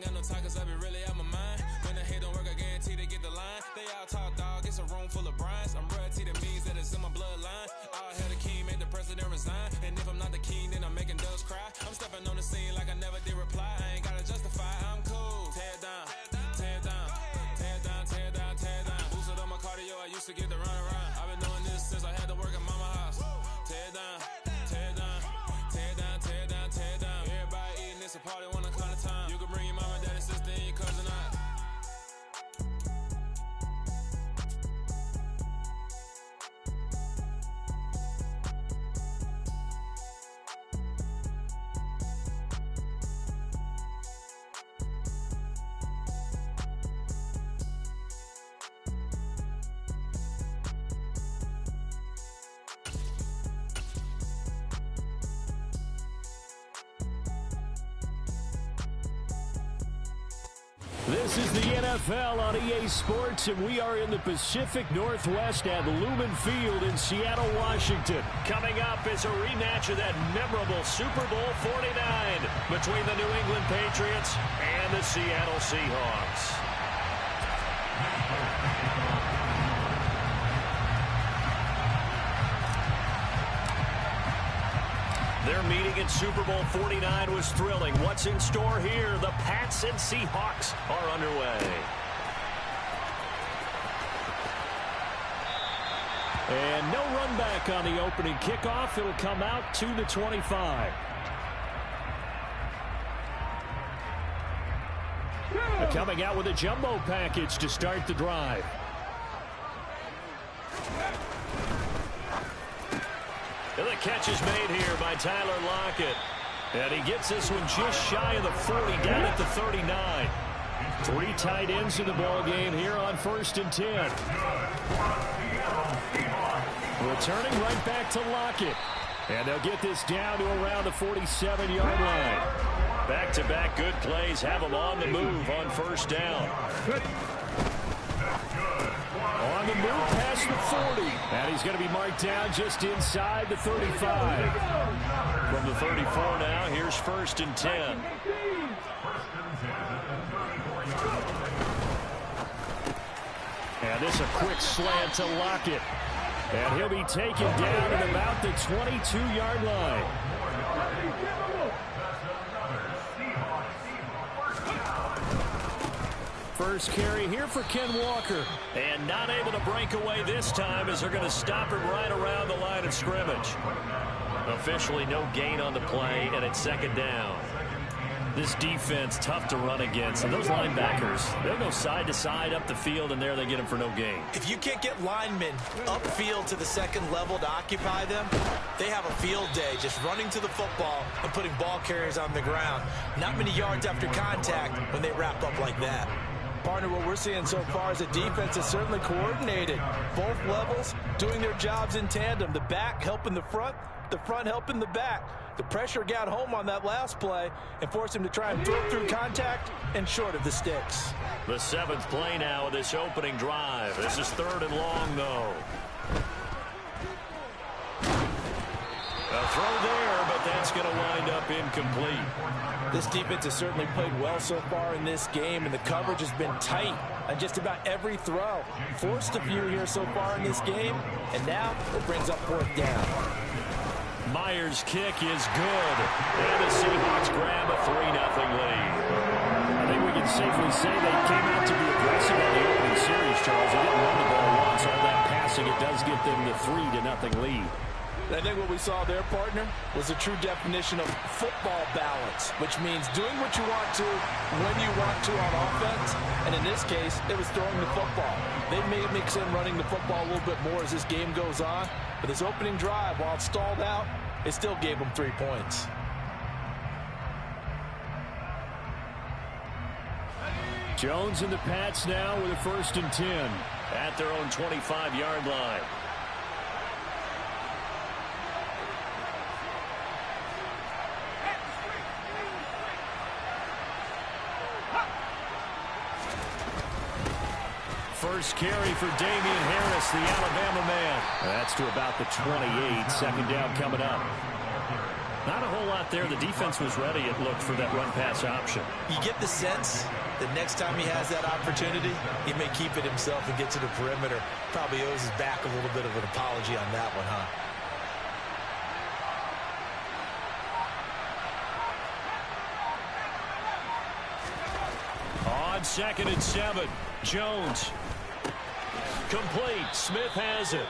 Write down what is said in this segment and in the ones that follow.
ain't got no time cause I be really out my mind. When the hate don't work, I guarantee they get the line. They all talk, dog, it's a room full of Bryans. I'm royalty, that means that it's in my bloodline. All hell the king, made the president resign. And if I'm not the king, then I'm making doves cry. I'm stepping on the scene like I never did reply. I ain't gotta justify, I'm cool. Tear down, tear down, tear down, tear down, tear down. Boosted on my cardio, I used to get the run around. I've been doing this since I had to work at mama house. Tear down, tear down, tear down, tear down, tear down. Everybody eating, it's a party one o'clock time. You can bring your mama, daddy, sister, and your cousin out. This is the NFL on EA Sports, and we are in the Pacific Northwest at Lumen Field in Seattle, Washington. Coming up is a rematch of that memorable Super Bowl 49 between the New England Patriots and the Seattle Seahawks. Their meeting in Super Bowl 49 was thrilling. What's in store here? The Pats and Seahawks are underway. And no run back on the opening kickoff. It'll come out to the 25. Coming out with a jumbo package to start the drive. And the catch is made here by Tyler Lockett. And he gets this one just shy of the 40, down at the 39. Three tight ends in the ball game here on 1st and 10. Returning right back to Lockett. And they'll get this down to around the 47-yard line. Back-to-back good plays have them on the move on 1st down. On the move past the 40. And he's going to be marked down just inside the 35. From the 34 now, here's 1st and 10. And this a quick slant to Lockett. And he'll be taken down at about the 22-yard line. First carry here for Ken Walker. And not able to break away this time as they're going to stop him right around the line of scrimmage. Officially no gain on the play, and it's 2nd down. This defense tough to run against, and those linebackers, they'll go side to side up the field, and there they get them for no gain. If you can't get linemen upfield to the 2nd level to occupy them, they have a field day just running to the football and putting ball carriers on the ground. Not many yards after contact when they wrap up like that. Partner, what we're seeing so far is a defense that's certainly coordinated. Both levels doing their jobs in tandem. The back helping the front helping the back. The pressure got home on that last play and forced him to try and throw through contact and short of the sticks. The 7th play now of this opening drive. This is 3rd and long, though. A throw there, but that's going to wind up incomplete. This defense has certainly played well so far in this game, and the coverage has been tight on just about every throw. Forced a few here so far in this game, and now it brings up 4th down. Myers' kick is good, and the Seahawks grab a 3-0 lead. I think we can safely say they came out to be aggressive on the opening series, Charles. They didn't run the ball once. All that passing, it does get them the 3-0 lead. I think what we saw there, partner, was a true definition of football balance, which means doing what you want to when you want to on offense. And in this case, it was throwing the football. They may mix in running the football a little bit more as this game goes on. But this opening drive, while it stalled out, it still gave them 3 points. Jones and the Pats now with a 1st and 10 at their own 25-yard line. First carry for Damian Harris, the Alabama man. That's to about the 28. 2nd down coming up. Not a whole lot there. The defense was ready, it looked, for that run-pass option. You get the sense that next time he has that opportunity, he may keep it himself and get to the perimeter. Probably owes his back a little bit of an apology on that one, huh? On 2nd and 7, Jones. Complete. Smith has it.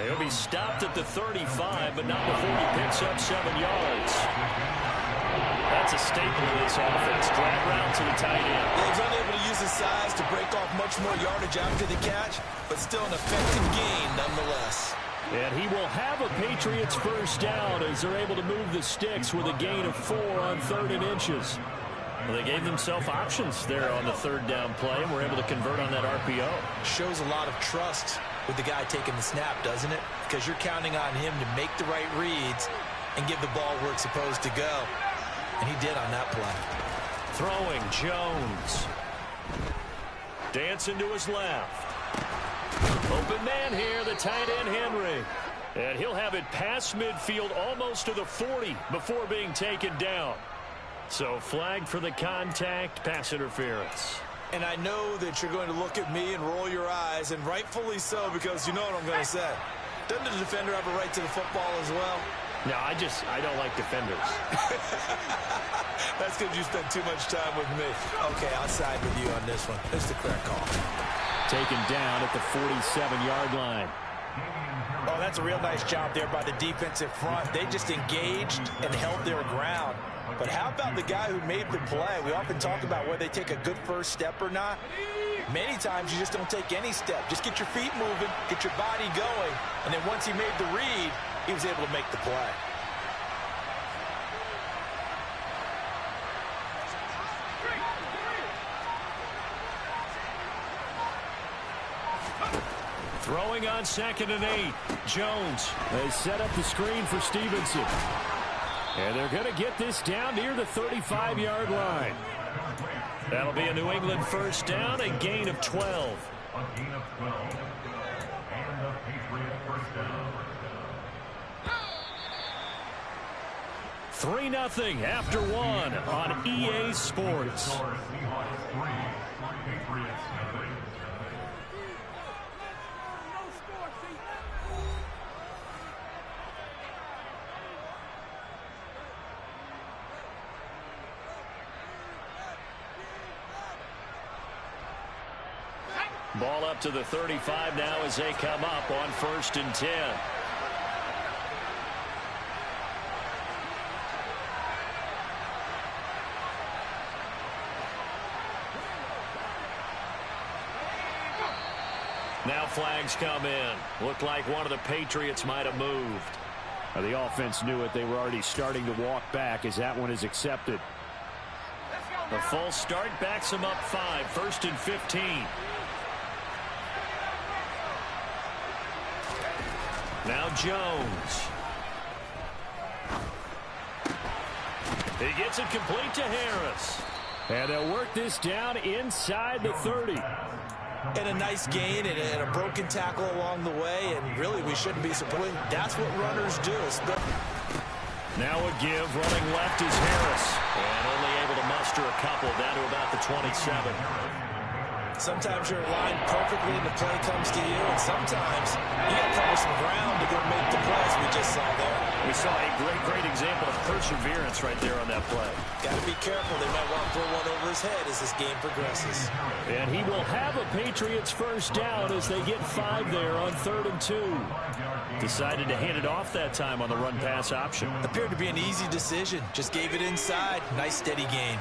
He'll be stopped at the 35, but not before he picks up 7 yards. That's a staple of this offense. Drag route to the tight end. He was unable to use his size to break off much more yardage after the catch, but still an effective gain nonetheless. And he will have a Patriots first down as they're able to move the sticks with a gain of 4 on 3rd and inches. Well, they gave themselves options there on the 3rd down play, and were able to convert on that RPO. Shows a lot of trust with the guy taking the snap, doesn't it? Because you're counting on him to make the right reads and give the ball where it's supposed to go. And he did on that play. Throwing, Jones. Dancing to his left. Open man here, the tight end, Henry. And he'll have it past midfield almost to the 40 before being taken down. So flag for the contact, pass interference. And I know that you're going to look at me and roll your eyes, and rightfully so, because you know what I'm going to say. Doesn't the defender have a right to the football as well? No, I don't like defenders. That's because you spent too much time with me. Okay, I'll side with you on this one. It's the correct call. Taken down at the 47-yard line. Oh, that's a real nice job there by the defensive front. They just engaged and held their ground. But how about the guy who made the play? We often talk about whether they take a good first step or not. Many times you just don't take any step. Just get your feet moving, get your body going, and then once he made the read, he was able to make the play. Throwing on 2nd and 8. Jones. They set up the screen for Stevenson. And they're going to get this down near the 35-yard line. That'll be a New England first down, a gain of 12. A gain of 12. And the Patriot first down. 3-0 after 1 on EA Sports. Seahawks 3, Patriots 0. Ball up to the 35 now as they come up on 1st and 10. Now flags come in. Looked like one of the Patriots might have moved. The offense knew it. They were already starting to walk back as that one is accepted. The full start backs them up 5. 1st and 15. Now Jones. He gets it complete to Harris. And they'll work this down inside the 30. And a nice gain and a broken tackle along the way, and really we shouldn't be surprised. That's what runners do. Now a give, running left is Harris. And only able to muster a couple down to about the 27. Sometimes you're aligned perfectly and the play comes to you, and sometimes you got to cover some ground to go make the plays we just saw there. We saw a great example of perseverance right there on that play. Got to be careful. They might want to throw one over his head as this game progresses. And he will have a Patriots first down as they get 5 there on 3rd and 2. Decided to hand it off that time on the run-pass option. Appeared to be an easy decision. Just gave it inside. Nice steady gain.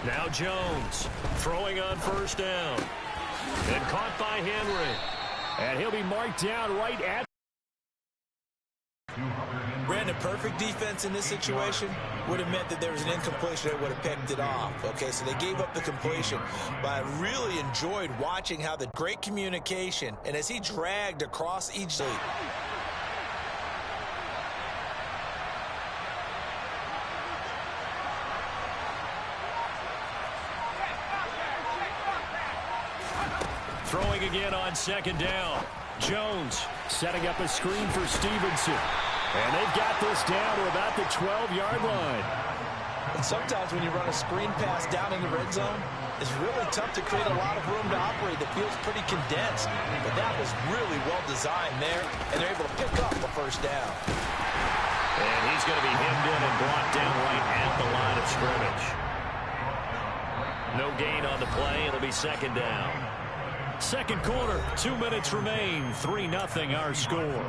Now Jones throwing on first down. And caught by Henry. And he'll be marked down right at. Brandon, perfect defense in this situation would have meant that there was an incompletion that would have picked it off. Okay, so they gave up the completion. But I really enjoyed watching how the great communication, and as he dragged across each lead. again on second down. Jones setting up a screen for Stevenson. And they've got this down to about the 12-yard line. And sometimes when you run a screen pass down in the red zone, it's really tough to create a lot of room to operate. The field's pretty condensed. But that was really well designed there, and they're able to pick up a first down. And he's going to be hemmed in and brought down right at the line of scrimmage. No gain on the play. It'll be second down. Second quarter, 2 minutes remain. 3-0 our score.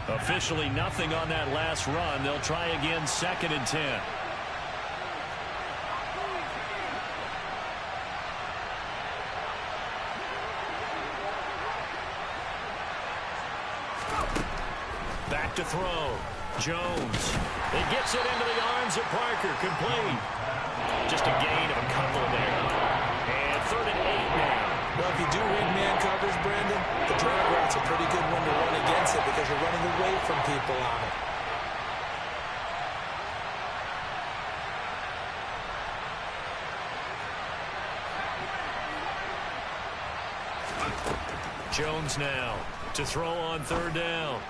Officially nothing on that last run. They'll try again, 2nd and 10. Back to throw. Jones. He gets it into the arms of Parker. Complete. Just a gain of a couple there. And 3rd and 8 now. Well, if you do read man coverage, Brandon, the drag route's a pretty good one to run against it because you're running away from people on it. Jones now to throw on 3rd down.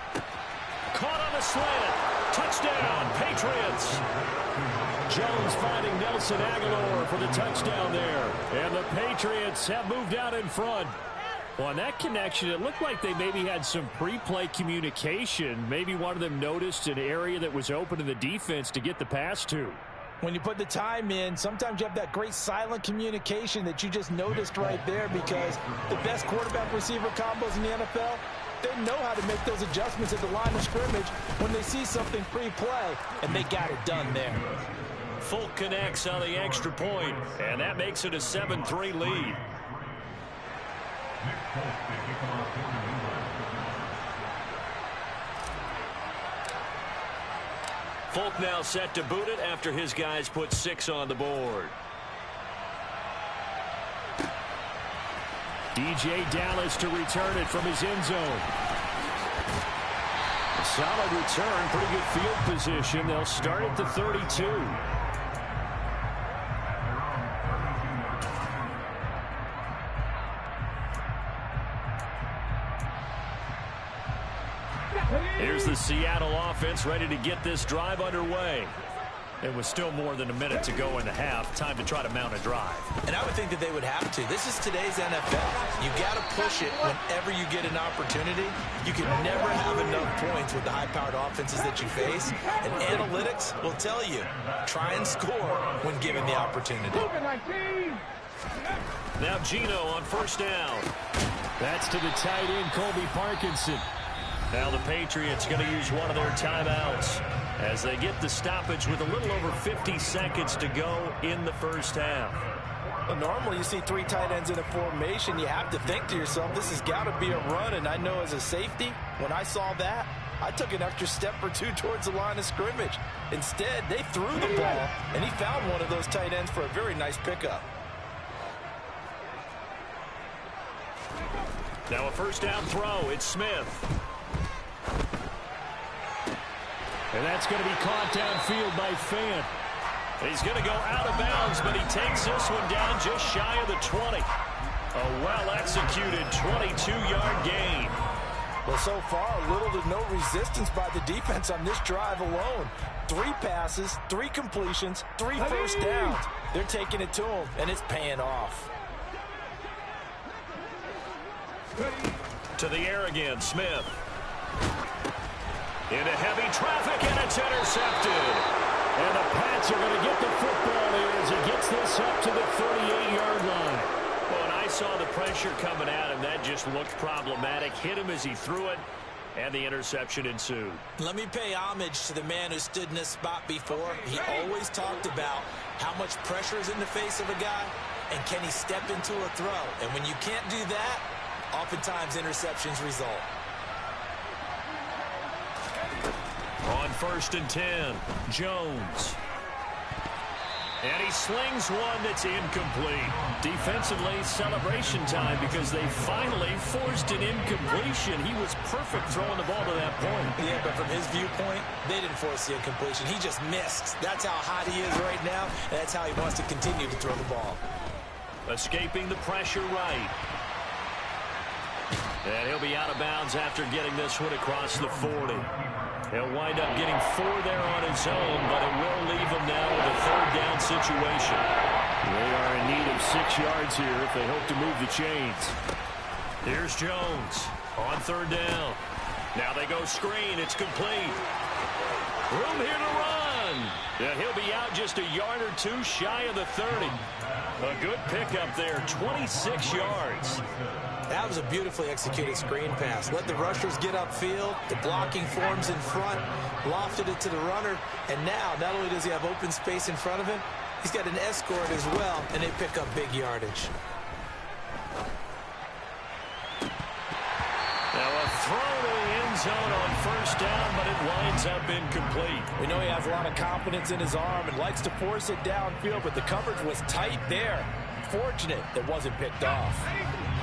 Caught on a slant. Touchdown, Patriots. Jones finding Nelson Aguilar for the touchdown there. And the Patriots have moved out in front. Well, on that connection, it looked like they maybe had some pre-play communication. Maybe one of them noticed an area that was open in the defense to get the pass to. When you put the time in, sometimes you have that great silent communication that you just noticed right there because the best quarterback-receiver combos in the NFL, they know how to make those adjustments at the line of scrimmage when they see something pre-play, and they got it done there. Folk connects on the extra point, and that makes it a 7-3 lead. Folk now set to boot it after his guys put 6 on the board. DJ Dallas to return it from his end zone. Solid return, pretty good field position. They'll start at the 32. Here's the Seattle offense ready to get this drive underway. It was still more than a minute to go in the half. Time to try to mount a drive. And I would think that they would have to. This is today's NFL. You got to push it whenever you get an opportunity. You can never have enough points with the high-powered offenses that you face. And analytics will tell you, try and score when given the opportunity. Now Gino on 1st down. That's to the tight end, Colby Parkinson. Now the Patriots going to use one of their timeouts as they get the stoppage with a little over 50 seconds to go in the first half. Well, normally you see 3 tight ends in a formation. You have to think to yourself, this has got to be a run. And I know as a safety, when I saw that, I took an extra step or 2 towards the line of scrimmage. Instead, they threw the ball, and he found one of those tight ends for a very nice pickup. Now a 1st down throw. It's Smith. And that's going to be caught downfield by Fant. He's going to go out of bounds, but he takes this one down just shy of the 20. A well-executed 22-yard gain. Well, so far, little to no resistance by the defense on this drive alone. 3 passes, 3 completions, 3 first downs. They're taking it to him, and it's paying off. To the air again, Smith. Into heavy traffic, and it's intercepted. And the Pats are going to get the football here as he gets this up to the 38-yard line. Well, and I saw the pressure coming at him. That just looked problematic. Hit him as he threw it, and the interception ensued. Let me pay homage to the man who stood in this spot before. He always talked about how much pressure is in the face of a guy, and can he step into a throw. And when you can't do that, oftentimes interceptions result. On 1st and 10, Jones. And he slings one that's incomplete. Defensively, celebration time because they finally forced an incompletion. He was perfect throwing the ball to that point. Yeah, but from his viewpoint, they didn't force the incompletion. He just missed. That's how hot he is right now, and that's how he wants to continue to throw the ball. escaping the pressure right. And he'll be out of bounds after getting this one across the 40. He'll wind up getting 4 there on his own, but it will leave him now with a third down situation. They are in need of 6 yards here if they hope to move the chains. Here's Jones on third down. Now they go screen. It's complete. Room here to run. And he'll be out just a yard or 2 shy of the 30. A good pickup there, 26 yards. That was a beautifully executed screen pass. Let the rushers get upfield. The blocking forms in front. Lofted it to the runner. And now, not only does he have open space in front of him, he's got an escort as well, and they pick up big yardage. Now a throw to the end zone on first down, but it winds up incomplete. We know he has a lot of confidence in his arm and likes to force it downfield, but the coverage was tight there. Fortunate that wasn't picked off.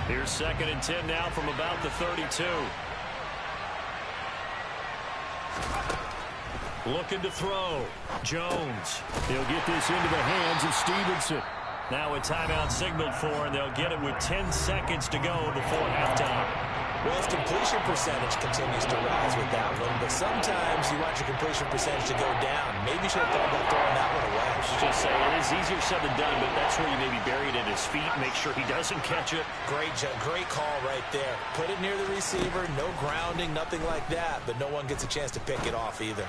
Here's 2nd and 10 now from about the 32. Looking to throw. Jones. He'll get this into the hands of Stevenson. Now a timeout signaled for, and they'll get it with 10 seconds to go before halftime. Well, his completion percentage continues to rise with that one, but sometimes you want your completion percentage to go down. Maybe you should have thought about throwing that one away. Just say it is easier said than done, but that's where you maybe bury it at his feet. Make sure he doesn't catch it. Great call right there. Put it near the receiver, no grounding, nothing like that, but no one gets a chance to pick it off either.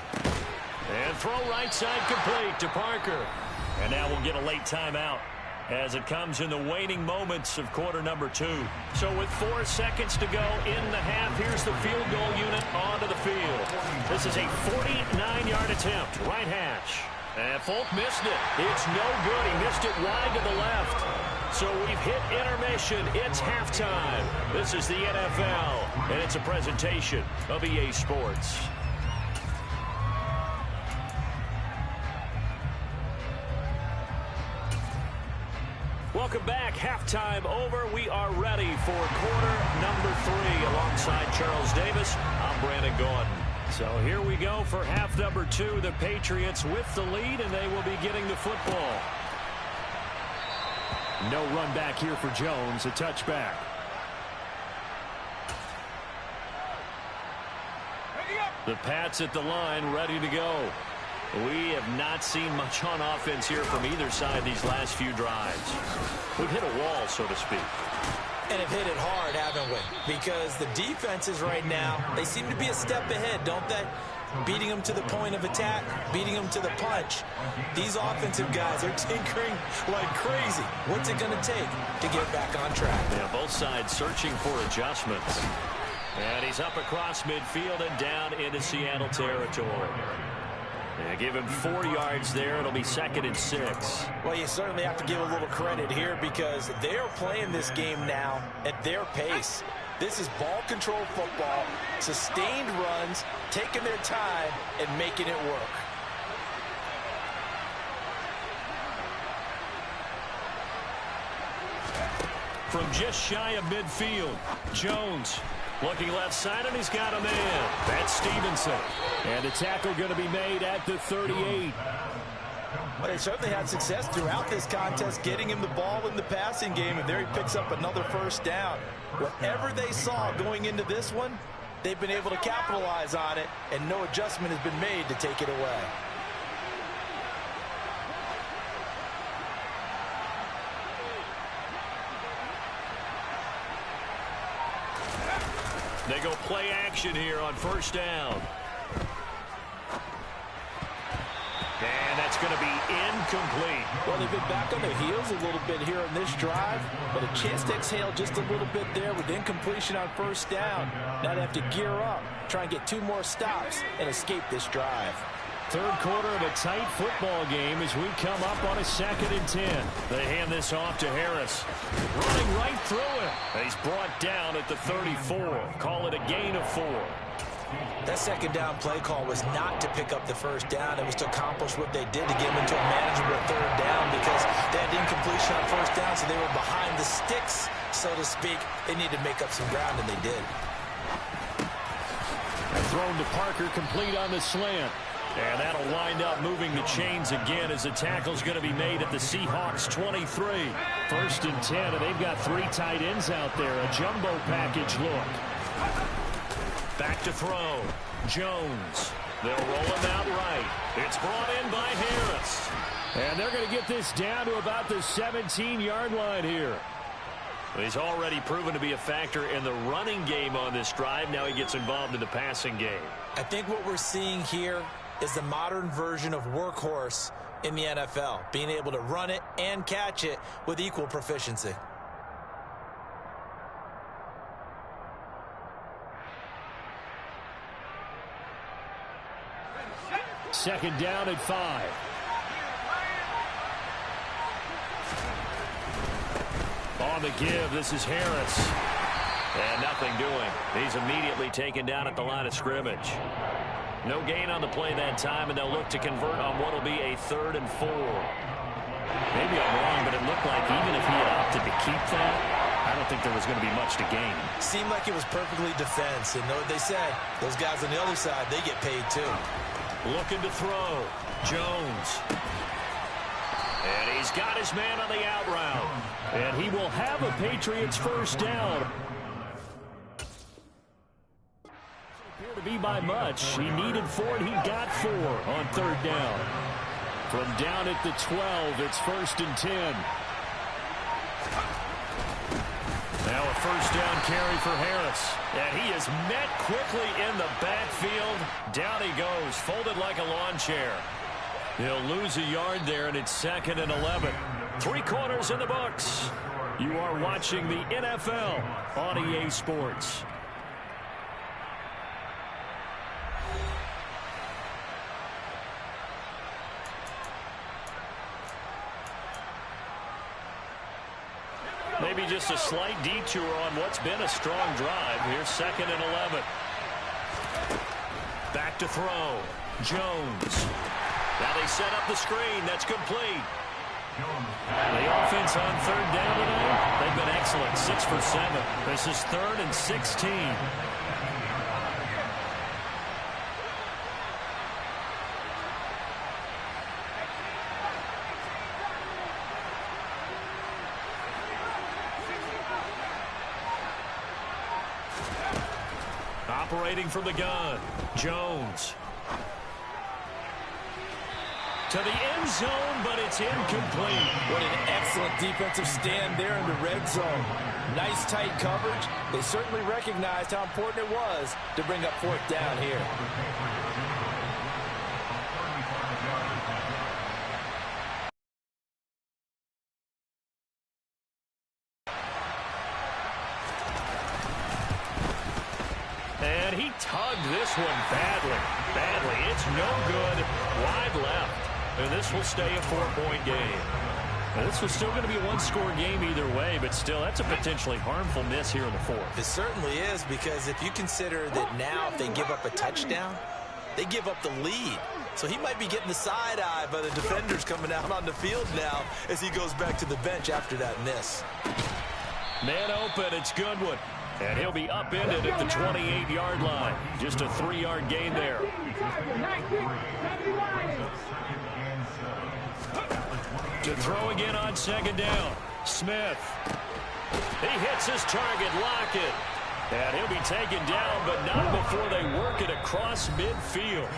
And throw right side complete to Parker. And now we'll get a late timeout as it comes in the waning moments of quarter number 2. So with 4 seconds to go in the half, here's the field goal unit onto the field. This is a 49-yard attempt, right hash. And Folk missed it. It's no good. He missed it wide to the left. So we've hit intermission. It's halftime. This is the NFL, and it's a presentation of EA Sports. Welcome back. Halftime over. We are ready for quarter number 3 alongside Charles Davis. I'm Brandon Gordon. So here we go for half number 2. The Patriots with the lead, and they will be getting the football. No run back here for Jones. A touchback. The Pats at the line, ready to go. We have not seen much on offense here from either side these last few drives. We've hit a wall, so to speak. And have hit it hard, haven't we? Because the defenses right now, they seem to be a step ahead, don't they? Beating them to the point of attack, beating them to the punch. These offensive guys are tinkering like crazy. What's it going to take to get back on track? Yeah, both sides searching for adjustments. And he's up across midfield and down into Seattle territory. Yeah, give him 4 yards there. It'll be 2nd and 6. Well, you certainly have to give a little credit here because they're playing this game now at their pace. This is ball control football, sustained runs, taking their time and making it work. From just shy of midfield, Jones looking left side, and he's got a man. That's Stevenson. And the tackle going to be made at the 38. Well, they certainly had success throughout this contest, getting him the ball in the passing game, and there he picks up another first down. Whatever they saw going into this one, they've been able to capitalize on it, and no adjustment has been made to take it away. They go play action here on first down. And that's going to be incomplete. Well, they've been back on their heels a little bit here on this drive, but a chance to exhale just a little bit there with incompletion on first down. Now they have to gear up, try and get 2 more stops, and escape this drive. Third quarter of a tight football game as we come up on a 2nd and 10. They hand this off to Harris. Running right through it. He's brought down at the 34. Call it a gain of 4. That second down play call was not to pick up the first down. It was to accomplish what they did to get them into a manageable third down because they had incompletion on first down, so they were behind the sticks, so to speak. They needed to make up some ground, and they did. Thrown to Parker, complete on the slant. And that'll wind up moving the chains again as the tackle's going to be made at the Seahawks 23. 1st and 10, and they've got 3 tight ends out there. A jumbo package look. Back to throw. Jones. They'll roll him out right. It's brought in by Harris. And they're going to get this down to about the 17-yard line here. He's already proven to be a factor in the running game on this drive. Now he gets involved in the passing game. I think what we're seeing here is the modern version of workhorse in the NFL, being able to run it and catch it with equal proficiency. Second down at 5. On the give, this is Harris. And nothing doing. He's immediately taken down at the line of scrimmage. No gain on the play that time, and they'll look to convert on what will be a 3rd and 4. Maybe I'm wrong, but it looked like even if he had opted to keep that, I don't think there was going to be much to gain. Seemed like it was perfectly defense, and what they said, those guys on the other side, they get paid too. Looking to throw. Jones. And he's got his man on the out route. And he will have a Patriots 1st down. Appear to be by much. He needed 4, and he got 4 on 3rd down. From down at the 12, it's 1st and 10. Now a 1st down carry for Harris. And he is met quickly in the backfield. Down he goes, folded like a lawn chair. He'll lose a yard there, and it's 2nd and 11. 3 quarters in the books. You are watching the NFL on EA Sports. Maybe just a slight detour on what's been a strong drive. Here's 2nd and 11. Back to throw. Jones. Now they set up the screen. That's complete. The offense on 3rd down tonight, they've been excellent. 6 for 7. This is 3rd and 16. Operating from the gun, Jones. To the end zone, but it's incomplete. What an excellent defensive stand there in the red zone. Nice tight coverage. They certainly recognized how important it was to bring up 4th down here. And he tugged this one badly. It's no good. Wide left. And this will stay a 4-point game. Now, this was still going to be a 1-score game either way, but still, that's a potentially harmful miss here in the 4th. It certainly is, because if you consider that now if they give up a touchdown, they give up the lead. So he might be getting the side eye by the defenders coming out on the field now as he goes back to the bench after that miss. Man open, it's Goodwin. And he'll be upended at the 28-yard line. Just a 3-yard gain there. To throw again on 2nd down. Smith. He hits his target, Lockett. And he'll be taken down, but not before they work it across midfield.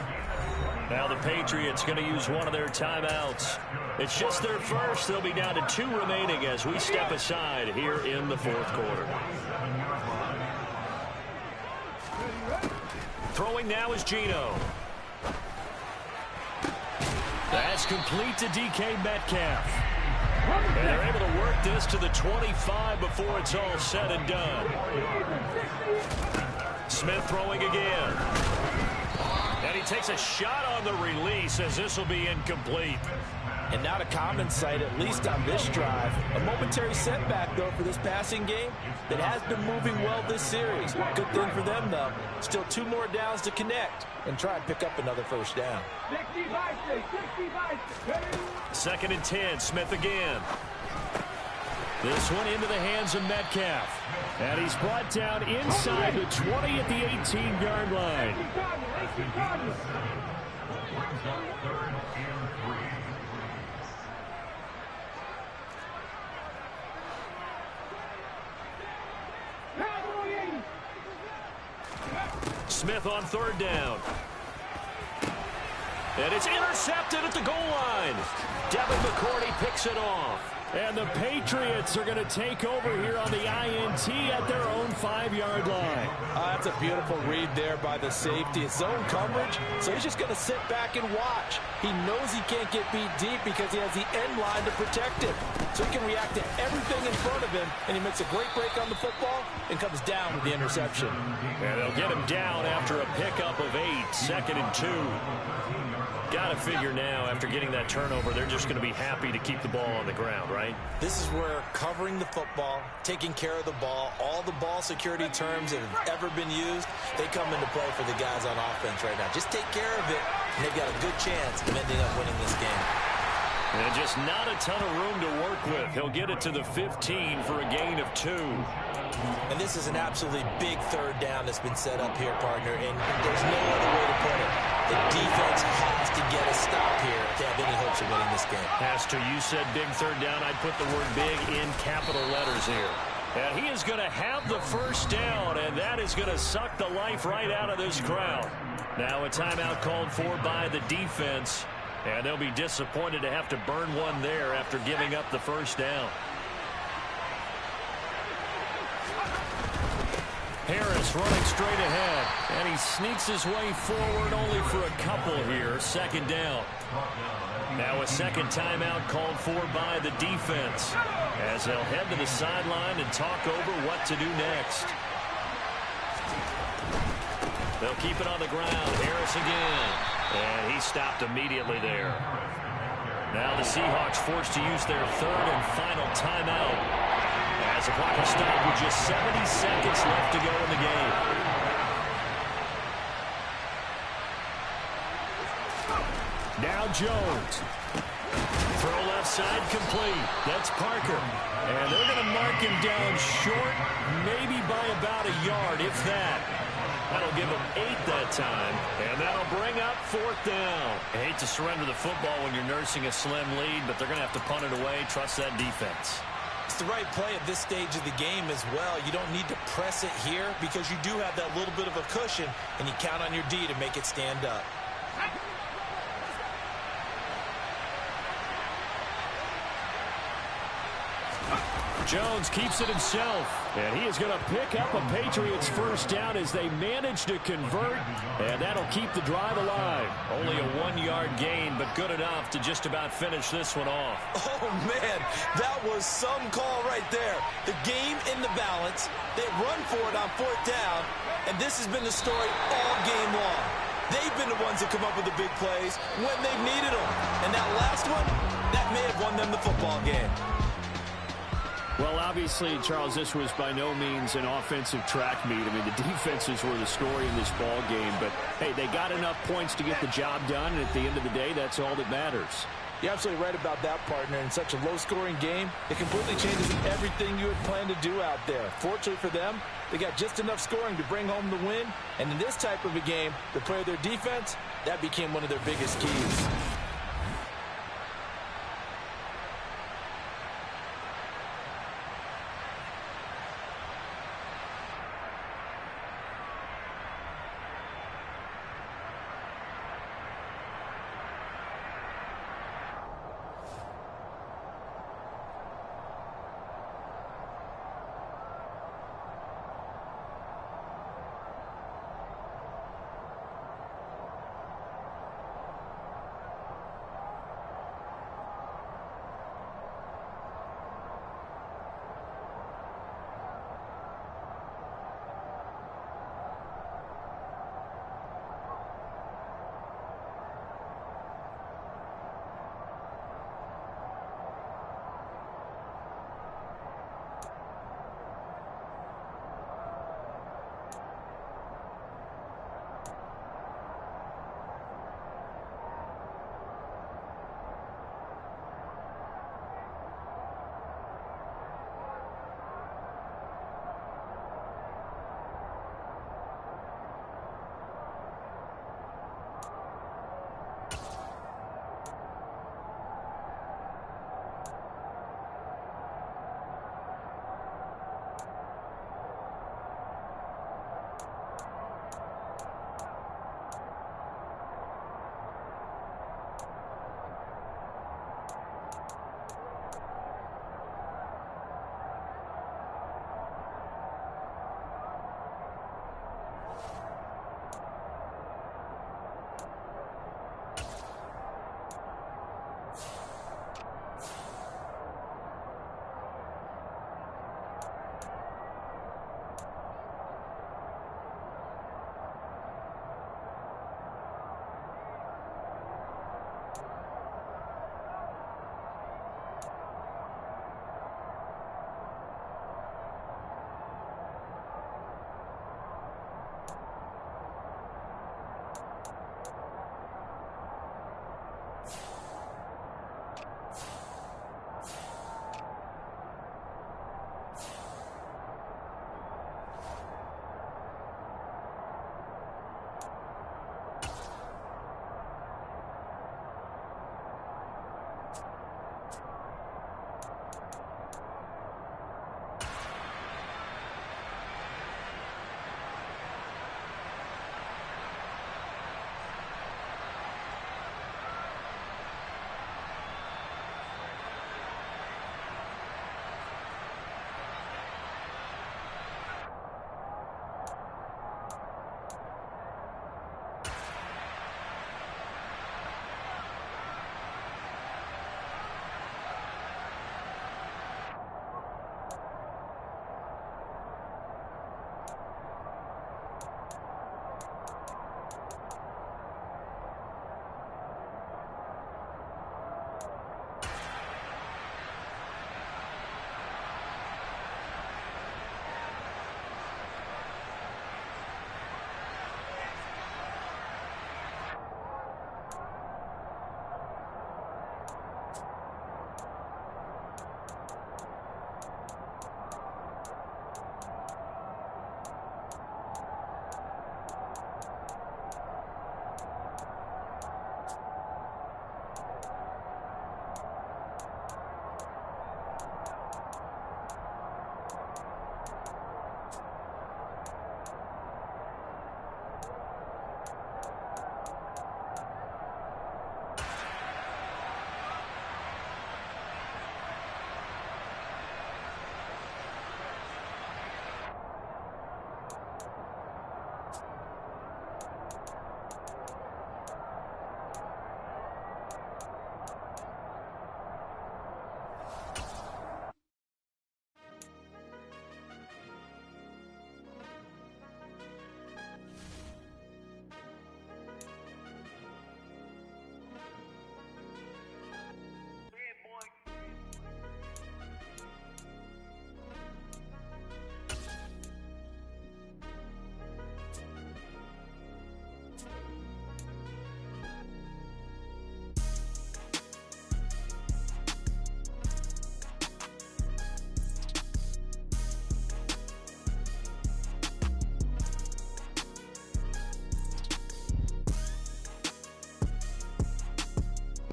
Now the Patriots going to use one of their timeouts. It's just their first. They'll be down to 2 remaining as we step aside here in the 4th quarter. Throwing now is Geno. That's complete to DK Metcalf. And they're able to work this to the 25 before it's all said and done. Smith throwing again. And he takes a shot on the release as this will be incomplete. And not a common sight, at least on this drive. A momentary setback, though, for this passing game that has been moving well this series. Good thing for them, though. Still 2 more downs to connect and try and pick up another 1st down. 2nd and 10, Smith again. This one into the hands of Metcalf. And he's brought down inside the 20 at the 18-yard line. Brings up 3rd and 3. Smith on 3rd down. And it's intercepted at the goal line. Devin McCourty picks it off. And the Patriots are going to take over here on the INT at their own 5-yard line. That's a beautiful read there by the safety. It's zone coverage, so he's just going to sit back and watch. He knows he can't get beat deep because he has the end line to protect him. So he can react to everything in front of him, and he makes a great break on the football and comes down with the interception. And they'll get him down after a pickup of 8, 2nd and 2. Got to figure now, after getting that turnover, they're just going to be happy to keep the ball on the ground, right? This is where covering the football, taking care of the ball, all the ball security terms that have ever been used, they come into play for the guys on offense right now. Just take care of it, and they've got a good chance of ending up winning this game. And just not a ton of room to work with. He'll get it to the 15 for a gain of 2. And this is an absolutely big 3rd down that's been set up here, partner, and there's no other way to put it. The defense has to get a stop here to have any hopes of winning this game. Has to. You said big 3rd down. I'd put the word big in capital letters here. And he is going to have the 1st down, and that is going to suck the life right out of this crowd. Now a timeout called for by the defense, and they'll be disappointed to have to burn one there after giving up the 1st down. Harris running straight ahead, and he sneaks his way forward only for a couple here. 2nd down. Now a 2nd timeout called for by the defense as they'll head to the sideline and talk over what to do next. They'll keep it on the ground. Harris again, and he stopped immediately there. Now the Seahawks forced to use their 3rd and final timeout, as the clock will stop with just 70 seconds left to go in the game. Now Jones. Throw left side complete. That's Parker. And they're going to mark him down short, maybe by about a yard, if that. That'll give him 8 that time, and that'll bring up 4th down. I hate to surrender the football when you're nursing a slim lead, but they're going to have to punt it away. Trust that defense. It's the right play at this stage of the game as well. You don't need to press it here because you do have that little bit of a cushion, and you count on your D to make it stand up. Jones keeps it himself, and he is going to pick up a Patriots 1st down as they manage to convert, and that'll keep the drive alive. Only a 1-yard gain, but good enough to just about finish this one off. Oh, man, that was some call right there. The game in the balance. They run for it on 4th down, and this has been the story all game long. They've been the ones that come up with the big plays when they've needed them. And that last one, that may have won them the football game. Well, obviously, Charles, this was by no means an offensive track meet. I mean, the defenses were the story in this ball game. But, hey, they got enough points to get the job done, and at the end of the day, that's all that matters. You're absolutely right about that, partner. In such a low-scoring game, it completely changes everything you had planned to do out there. Fortunately for them, they got just enough scoring to bring home the win. And in this type of a game, to play their defense, that became one of their biggest keys.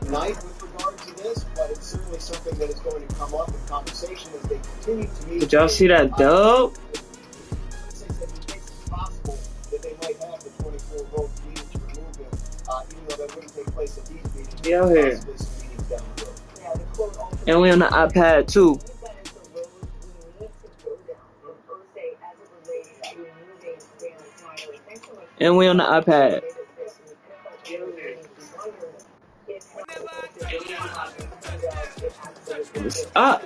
night with regard to this, but it's certainly something that is going to come up in conversation as they continue to meet. Did y'all see that dub? It's possible that they might have the 24 vote needed to remove him, even though that wouldn't take place at these meetings. Be out here. Possibly some meetings down the road. And we on the iPad too. And we on the iPad. Stop.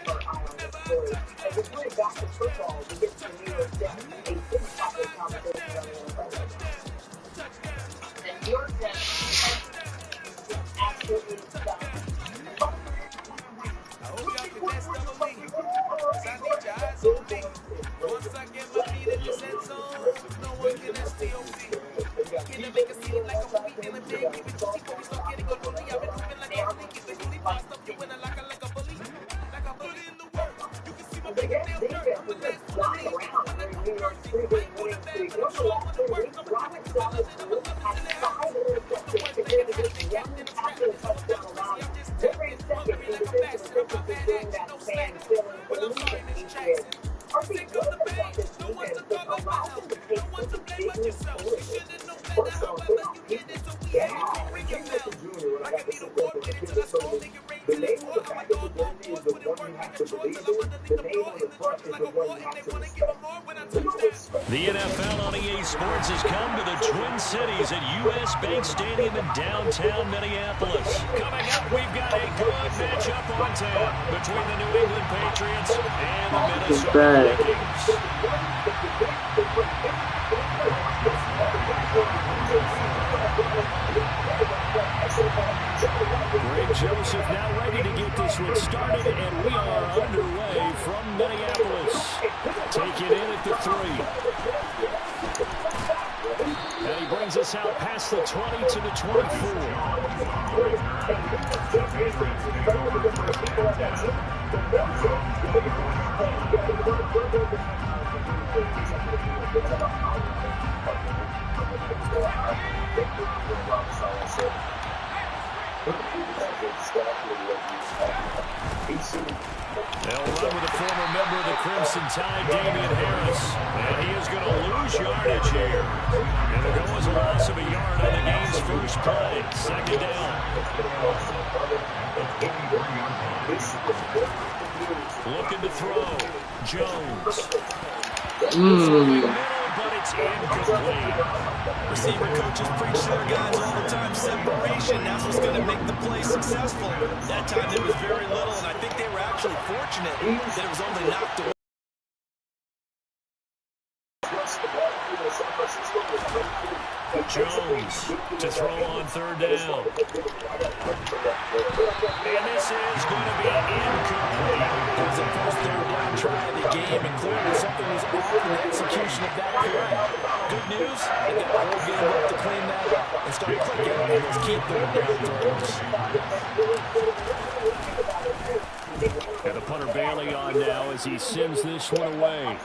The NFL on EA Sports has come to the Twin Cities at U.S. Bank Stadium in downtown Minneapolis. Coming up, we've got a good matchup on tap between the New England Patriots and the Minnesota Vikings. Greg Joseph now ready to get this one started, and we are underway from Minneapolis. Take it in at the 3. And he brings us out past the 20 to the 24. They'll run with a former member of the Crimson Tide, Damian Harris. And he is going to lose yardage here. And there goes a loss of a yard on the game's first play. Second down. Looking to throw. Jones. But it's incomplete. Receiver coaches preach to their guys all the time. Separation, that's what's going to make the play successful. That time there was very little, and I think they were actually fortunate that it was only knocked away. Jones to throw on third down. And this is going to be incomplete. It was the first third down try of the game, and clearly something was off in the execution of that play. Good news, they got a whole game left to clean that up and start clicking on those key third down throws. And the punter Bailey on now as he sends this one away.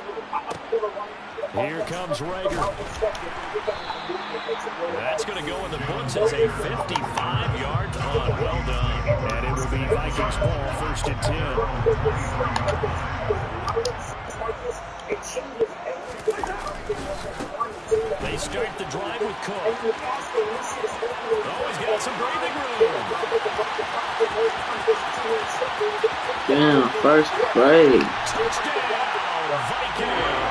Here comes Rager. That's going to go in the books as a 55-yard punt. Well done. And it will be Vikings ball, 1st and 10. They start the drive with Cook. Oh, he's got some breathing room. Damn, first play. Touchdown, Vikings.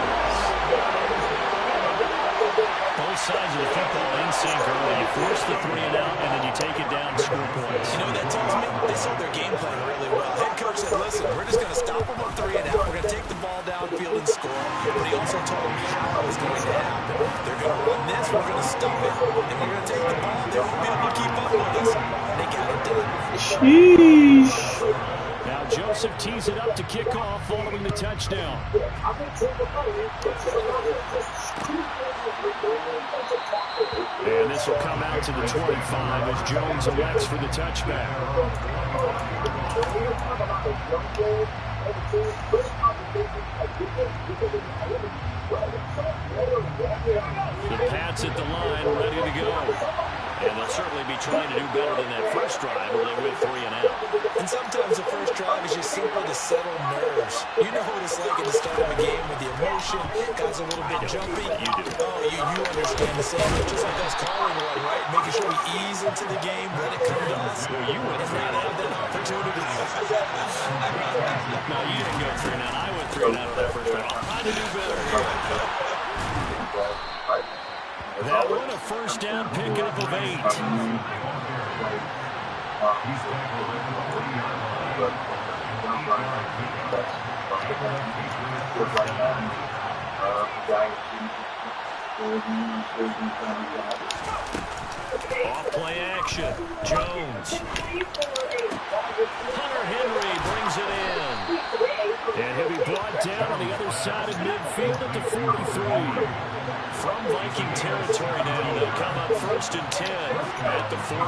Both sides of the football in sync early. You force the 3 and out, and then you take it down and score points. You know what that tells me? They sold their game plan really well. Head coach said, listen, we're just going to stop them on 3 and out. We're going to take the ball downfield and score. But he also told them how it was going to happen. They're going to run this, we're going to stop it, and we're going to take the ball. They won't be able to keep up with us. They got it done. Sheesh. Now Joseph tees it up to kick off following the touchdown. And this will come out to the 25 as Jones elects for the touchback. He pats at the line, ready to go. And they'll certainly be maybe trying to do better than that first drive where they went 3 and out. And sometimes the first drive is just simply to settle nerves. You know what it's like at the start of a game with the emotion, guys a little bit jumpy. You do. Oh, you understand the same. It's just like us calling one, right? Making sure we ease into the game, let it come to us. Well, you went and 3 not and have out. that opportunity. No, you didn't go 3 and out. I went 3 and out of that first drive. I'll try to do better here. That one a first down pickup of 8. Off play action. Jones. Hunter Henry brings it in. And he'll be brought down on the other side of midfield at the 43. From Viking territory now, they'll come up 1st and 10 at the 43.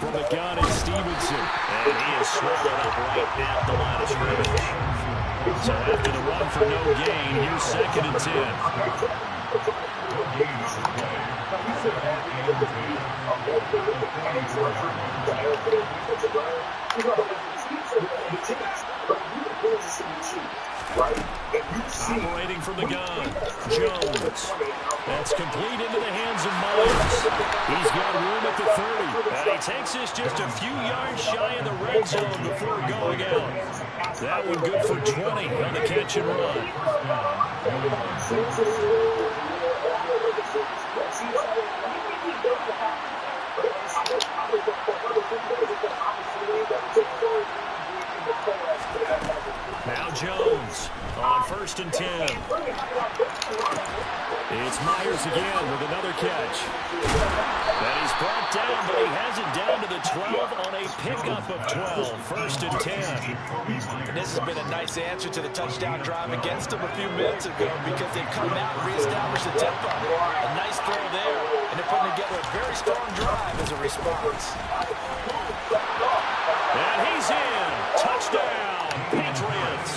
From the gun is Stevenson, and he is swallowed up right at the line of scrimmage. So after the run for no gain, here's 2nd and 10. Operating from the gun, Jones. That's complete into the hands of Myers. He's got room at the 30. And he takes this just a few yards shy in the red zone before going out. That one good for 20 on the catch and run. Now Jones on 1st and 10. It's Myers again with another catch. And he's brought down, but he has it down to the 12 on a pickup of 12. 1st and 10. And this has been a nice answer to the touchdown drive against them a few minutes ago because they've come out and reestablished the tempo. A nice throw there, and they're putting together a very strong drive as a response. And he's in. Touchdown, Patriots.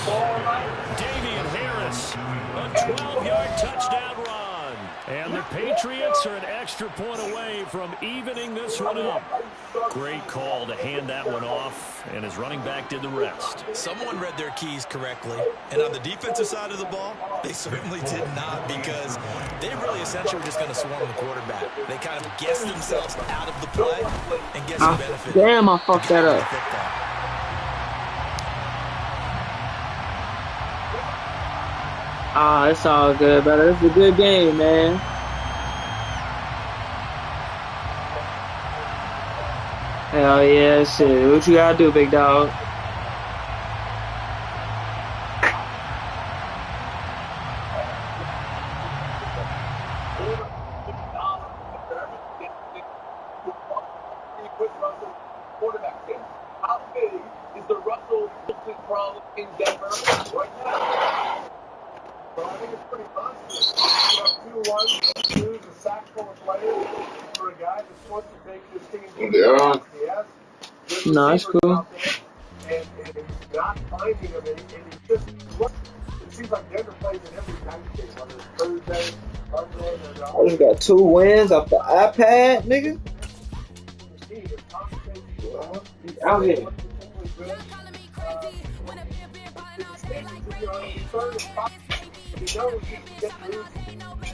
Damian Harris, a 12-yard touchdown run. And the Patriots are an extra point away from evening this one up. Great call to hand that one off, and his running back did the rest. Someone read their keys correctly, and on the defensive side of the ball, they certainly did not because they really essentially were just going to swarm the quarterback. They kind of guessed themselves out of the play and get some benefit. Damn, I fucked that up. Ah, it's all good, brother. It's a good game, man. Hell yeah, shit. What you gotta do, big dog? How big is the Russell Wilson problem in Denver right now? Well, I think it's pretty constant. 2-1, a sack full of players for a guy that's supposed to take this team. Yes. No, it's cool. And not finding him, and he just it seems like Denver plays in every night game, whether it's Thursday, Monday, or I just got 2 wins off the iPad, nigga. Out here.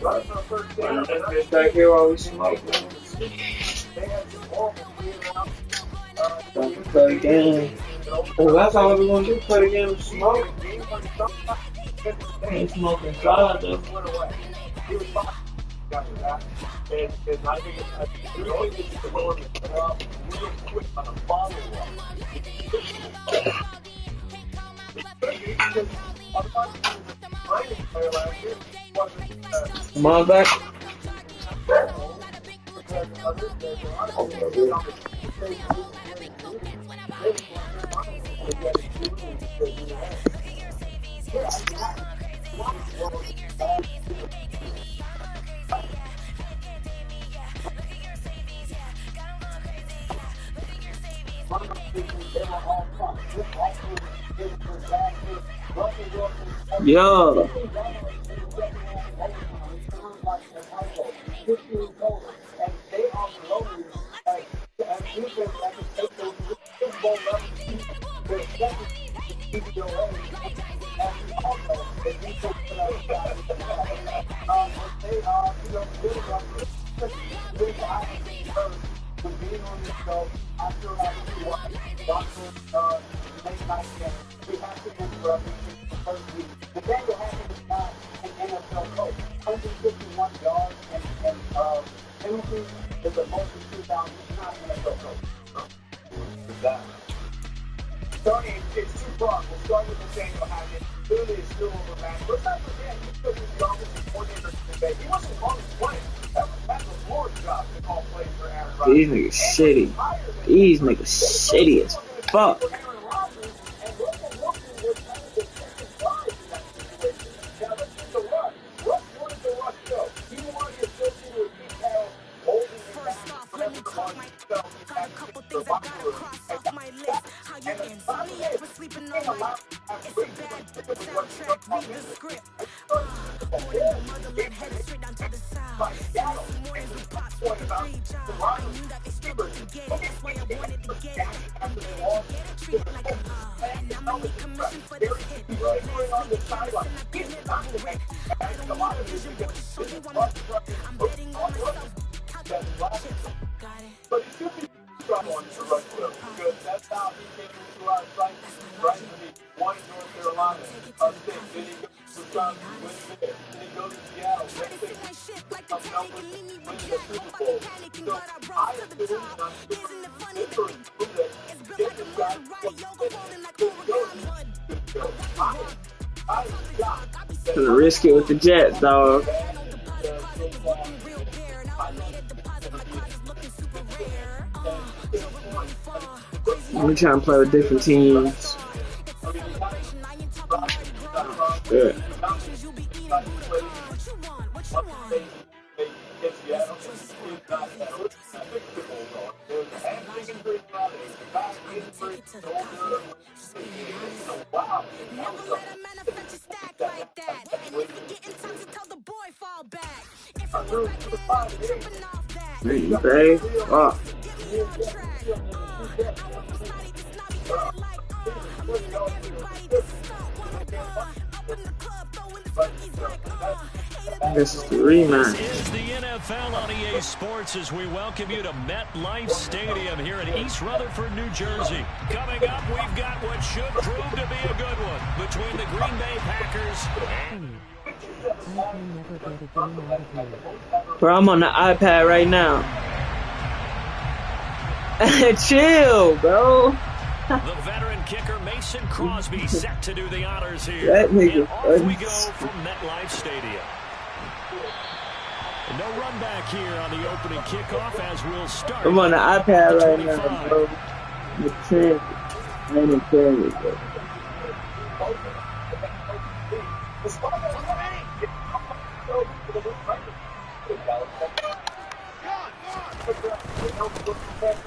Let's back here while we smoke. Play the game. Oh, that's all we're gonna do. Play the game and smoke. Ain't smoking inside though. And I think it's really quick on a follow-up. Come on back. They were all fucked. Yo. It's too broad. We'll start with Nathaniel Hackett. Clearly, it's still overmatched. Let's not forget, he took the offensive coordinator today. He wasn't on his play. That's a Lord's job to call plays for Aaron Rodgers. These niggas shitty. These niggas shitty as fuck. Gonna risk it with the Jets, dog. We trying to play with different teams. Yeah. Hey, fuck. This is the rematch. This is the NFL on EA Sports as we welcome you to MetLife Stadium here in East Rutherford, New Jersey. Coming up, we've got what should prove to be a good one between the Green Bay Packers and... Bro, I'm on the iPad right now. Chill, bro. The veteran kicker Mason Crosby set to do the honors here. That nigga, and off we go from MetLife Stadium. No run back here on the opening kickoff as we'll start. I'm on the iPad right now, bro. The 10. I ain't playing it, bro.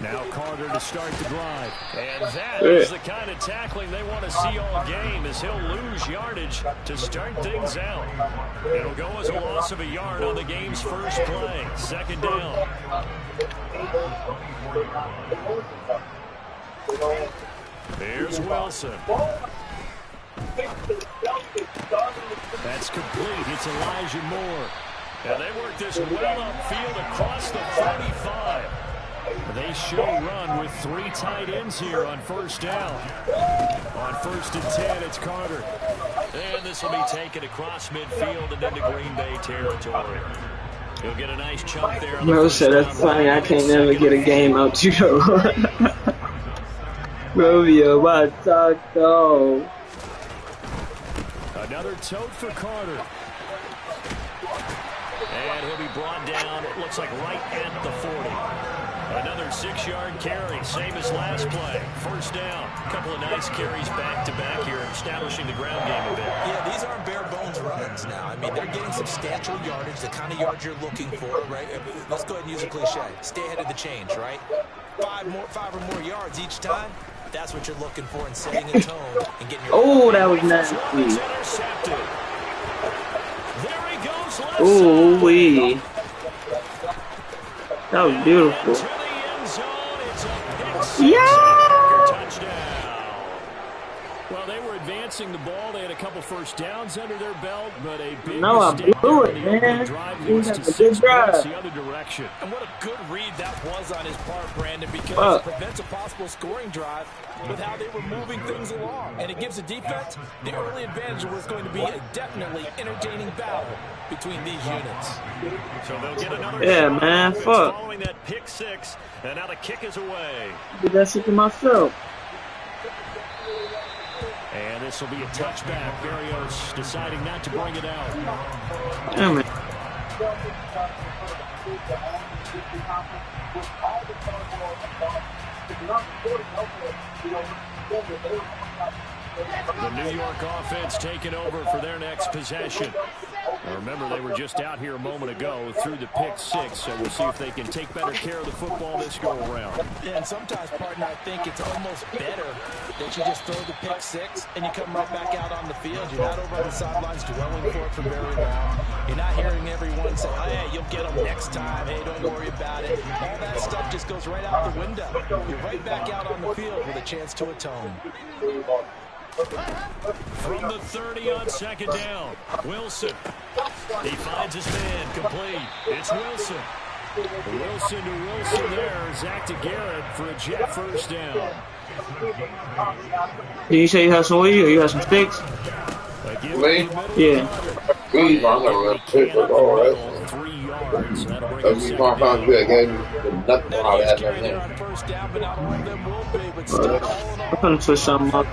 Now Carter to start the drive. And that is the kind of tackling they want to see all game as he'll lose yardage to start things out. It'll go as a loss of a yard on the game's first play. Second down. There's Wilson. That's complete. It's Elijah Moore. And they work this well upfield across the 45. They show run with 3 tight ends here on first down. On 1st and 10, it's Carter. And this will be taken across midfield and into Green Bay territory. He'll get a nice chunk there. Bro said that's funny. I can't never get a game out to you. Bro, yo, my talk though. Another tote for Carter. And he'll be brought down, it looks like right at the 40. Another 6-yard carry, same as last play. First down. A couple of nice carries back-to-back here, establishing the ground game a bit. Yeah, these aren't bare-bones runs now. I mean, they're getting substantial yardage, the kind of yards you're looking for, right? Let's go ahead and use a cliche. Stay ahead of the change, right? 5 or more yards each time. that's what you're looking for in setting a tone and getting your... Oh, that was nasty. Ooh, wee. That was beautiful. Yeah! Well, they were advancing the ball. They had a couple first downs under their belt, but a big No, I mistake blew on it, the man. opening drive leads to 6 points the other direction. And what a good read that was on his part, Brandon, because it prevents a possible scoring drive with how they were moving things along. And it gives the defense the early advantage was going to be a definitely entertaining battle between these units. So they'll get another man, fuck. Following that pick 6, and now the kick is away. Did that shit to myself. And this will be a touchback. Barrios deciding not to bring it out. Damn it. The New York offense taking over for their next possession. Now remember, they were just out here a moment ago through the pick 6, so we'll see if they can take better care of the football this go-around. Yeah, and sometimes, partner, I think it's almost better that you just throw the pick 6 and you come right back out on the field. You're not over on the sidelines dwelling for it for very long. You're not hearing everyone say, oh, hey, you'll get them next time. Hey, don't worry about it. All that stuff just goes right out the window. You're right back out on the field with a chance to atone. From the 30 on second down, Wilson. He finds his man, complete. It's Wilson. Wilson to Wilson there. Zach to Garrett for a jet first down. Did you say you have some with you or you have some sticks? Me? Yeah. I'm gonna pick the ball, right? 3 yards. That'll bring That's him my second game. down. Nothing on that. I'm gonna switch something up.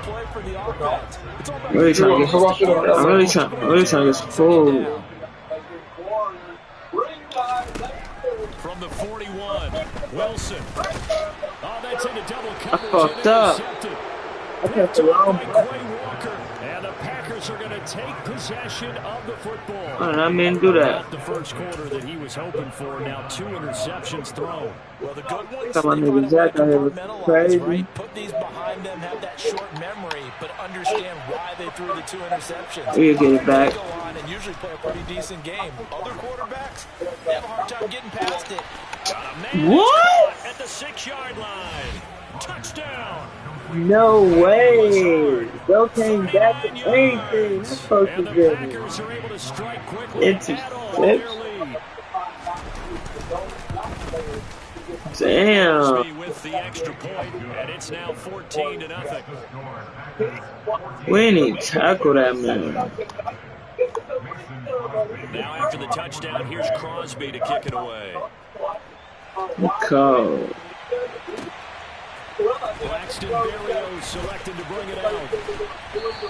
I'm really trying to get some food. From the 41, Wilson. Oh, that's into double coverage. I fucked up. I kept the wrong button. And the Packers are going to take possession of the football. I didn't mean to do that. The first quarter that he was hoping for. Now 2 interceptions thrown. Well, the good ones, Got my nigga Zach out here looking crazy. right? Put these behind them, have that short memory, but understand why they threw the 2 interceptions. We'll get it back. They go on and usually play a pretty decent game. Other quarterbacks, they have a hard time getting past it. What? At the 6-yard line. Touchdown. No way. Bill came back to anything. That's supposed to be. Intercept. Damn. With the extra point, and it's now 14-0. We need to tackle that man. Now after the touchdown, here's Crosby to kick it away. Cold. Braxton Berrios selected to bring it out.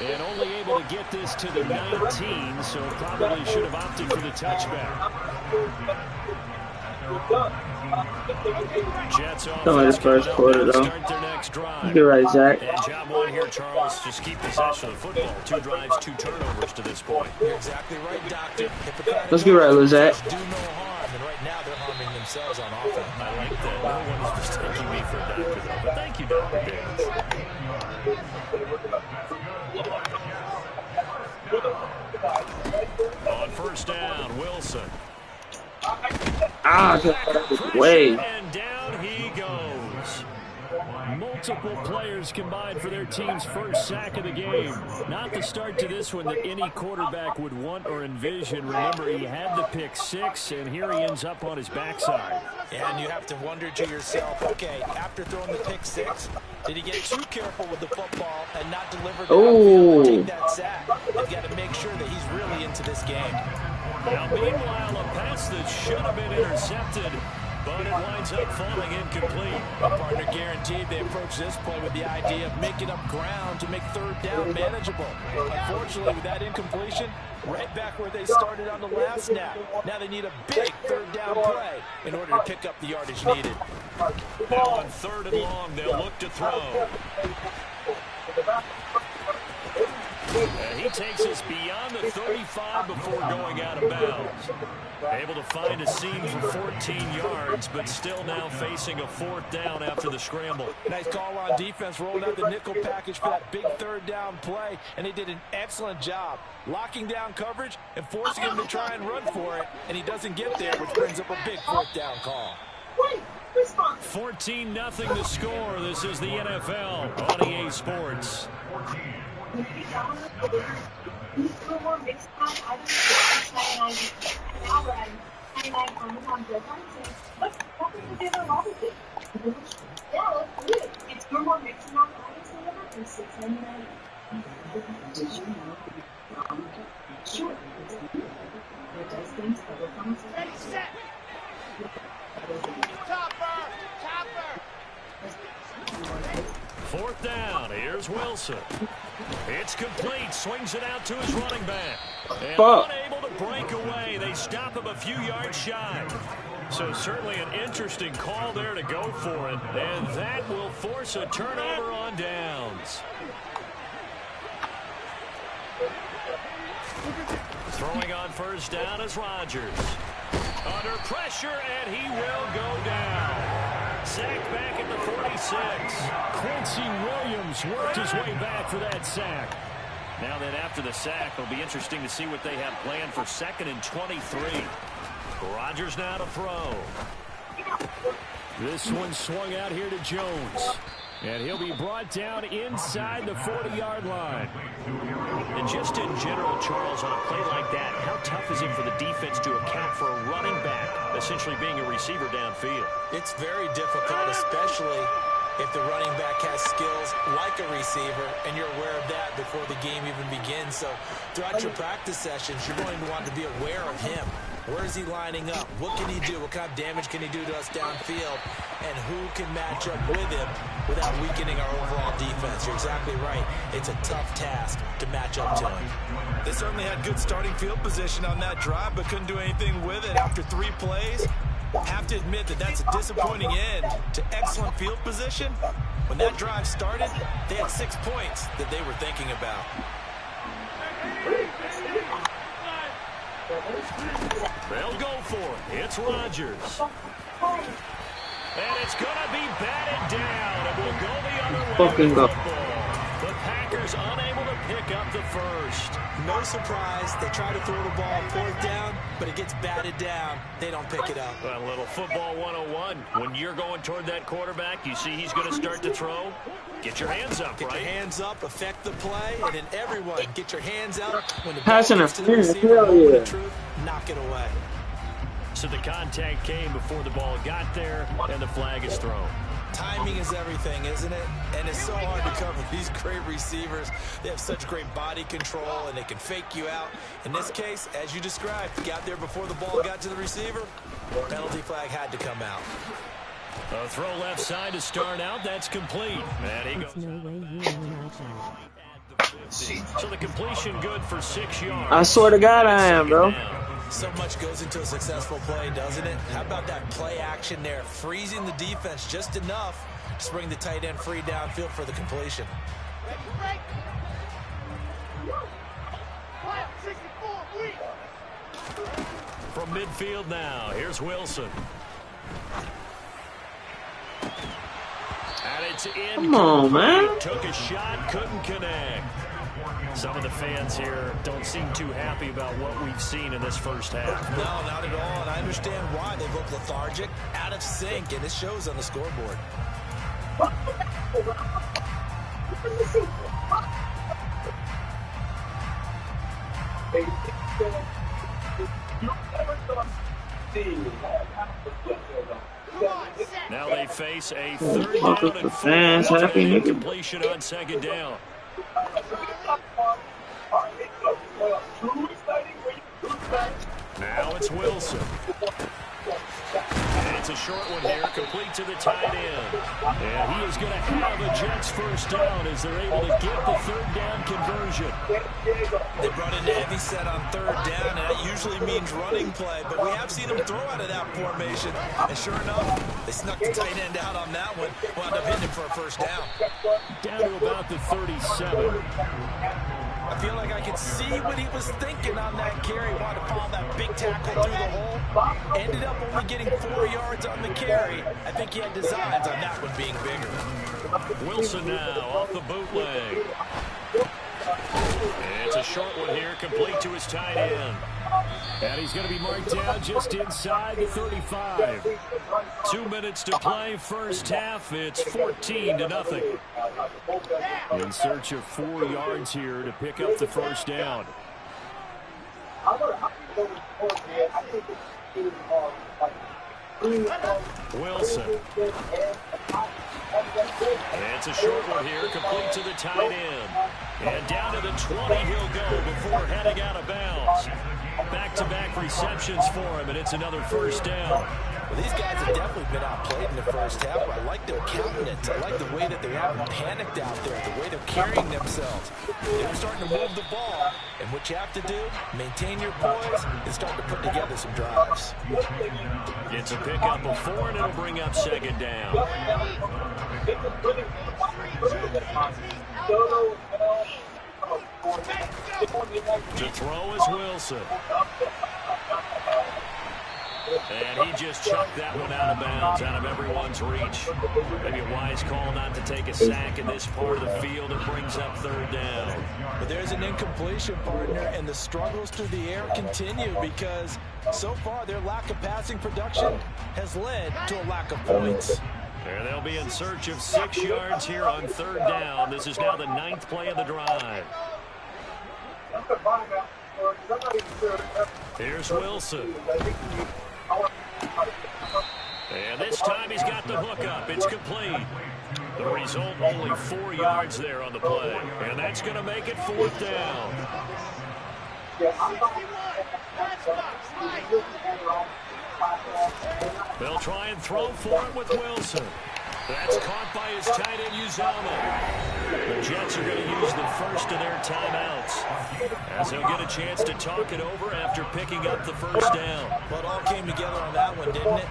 And only able to get this to the 19, so probably should have opted for the touchback. Jets off. Don't let this first quarter, though. Start their next drive. You're right, Zach. And job one here, Charles. Just keep possession of the football. 2 drives, 2 turnovers to this point. You're exactly right, Doctor. Let's get right, Zach. Do no harm, and right now they're harming themselves on offense. I like that. No one is mistaking me for a doctor, though. But thank you, Dr. Davis. On first down, Wilson. Ah, way. And down he goes. Multiple players combined for their team's first sack of the game. Not the start to this one that any quarterback would want or envision. Remember, he had the pick 6, and here he ends up on his backside. And you have to wonder to yourself, okay, after throwing the pick 6, did he get too careful with the football and not deliver downfield and take that sack? They've got to make sure that he's really into this game. Now, meanwhile, a pass that should have been intercepted, but it winds up falling incomplete. A partner guaranteed they approach this play with the idea of making up ground to make third down manageable. Unfortunately, with that incompletion, right back where they started on the last snap. Now they need a big third down play in order to pick up the yardage needed. Now on 3rd and long, they'll look to throw. He takes us beyond the 35 before going out of bounds. Able to find a seam for 14 yards, but still now facing a 4th down after the scramble. Nice call on defense, rolling out the nickel package for that big 3rd down play, and they did an excellent job locking down coverage and forcing him to try and run for it, and he doesn't get there, which brings up a big 4th down call. 14-0 the score. This is the NFL on EA Sports. Fourth down. Here's Wilson. It's complete. Swings it out to his running back. And unable to break away. They stop him a few yards shy. So certainly an interesting call there to go for it. And that will force a turnover on downs. Throwing on first down is Rodgers. Under pressure, and he will go down. Sacked back at the 46. Quincy Williams worked his way back for that sack. Now then, after the sack, it'll be interesting to see what they have planned for 2nd and 23. Rodgers now to throw. This one swung out here to Jones. And he'll be brought down inside the 40-yard line. And just in general, Charles, on a play like that, how tough is it for the defense to account for a running back essentially being a receiver downfield? It's very difficult, especially if the running back has skills like a receiver, and you're aware of that before the game even begins. So throughout your practice sessions, you're going to want to be aware of him. Where is he lining up? What can he do? What kind of damage can he do to us downfield? And who can match up with him without weakening our overall defense? You're exactly right. It's a tough task to match up to him. They certainly had good starting field position on that drive, but couldn't do anything with it after 3 plays. Have to admit that that's a disappointing end to excellent field position. When that drive started, they had 6 points that they were thinking about. They'll go for it. It's Rodgers. And it's going to be batted down. It will go the other way. Fucking go. The Packers unable to pick up the first. No surprise. They try to throw the ball 4th down, but it gets batted down. They don't pick it up. Well, a little football 101. When you're going toward that quarterback, you see he's going to start to throw. Get your hands up, Get right? your hands up, affect the play, and then everyone get your hands out. When the Pass ball gets to the interference, receiver, hell moment yeah. of truth, knock it away. So the contact came before the ball got there, and the flag is thrown. Timing is everything, isn't it? And it's so hard to cover these great receivers. They have such great body control, and they can fake you out. In this case, as you described, got there before the ball got to the receiver. Penalty flag had to come out. A throw left side to start out. That's complete. And he goes. So the completion good for 6 yards. I swear to God I am, bro. So much goes into a successful play, doesn't it? How about that play action there? Freezing the defense just enough to bring the tight end free downfield for the completion. From midfield now, here's Wilson. And it's in. Come on, man. Took a shot, couldn't connect. Some of the fans here don't seem too happy about what we've seen in this first half. No, not at all, and I understand why. They look lethargic, out of sync, and it shows on the scoreboard. Now they face a 3rd down and 4 incompletion on 2nd down. Now it's Wilson. And it's a short one here, complete to the tight end. And he is going to have a Jets first down as they're able to get the 3rd down conversion. They brought in the heavy set on 3rd down, and that usually means running play, but we have seen them throw out of that formation. And sure enough, they snuck the tight end out on that one, wound up hitting him for a first down. Down to about the 37. I feel like I could see what he was thinking on that carry. Wanted to follow that big tackle through the hole. Ended up only getting 4 yards on the carry. I think he had designs on that one being bigger. Wilson now off the bootleg. It's a short one here, complete to his tight end. And he's going to be marked down just inside the 35. 2 minutes to play, first half. It's 14-0. In search of 4 yards here to pick up the first down. Wilson. It's a short one here, complete to the tight end. And down to the 20 he'll go before heading out of bounds. Back-to-back receptions for him, and it's another first down. Well, these guys have definitely been outplayed in the first half. I like their countenance. I like the way that they haven't panicked out there, the way they're carrying themselves. They're starting to move the ball, and what you have to do, maintain your poise and start to put together some drives. It's a pickup of 4, and it'll bring up second down. To throw is Wilson. And he just chucked that one out of bounds, out of everyone's reach. Maybe a wise call not to take a sack in this part of the field. It brings up third down. But there's an incompletion, partner, and the struggles through the air continue because so far their lack of passing production has led to a lack of points. And they'll be in search of 6 yards here on third down. This is now the 9th play of the drive. Here's Wilson. And this time he's got the hook up. It's complete. The result, only 4 yards there on the play. And that's going to make it fourth down. They'll try and throw for it with Wilson. That's caught by his tight end, Uzama. The Jets are going to use the first of their timeouts as they'll get a chance to talk it over after picking up the first down. Well, it all came together on that one, didn't it?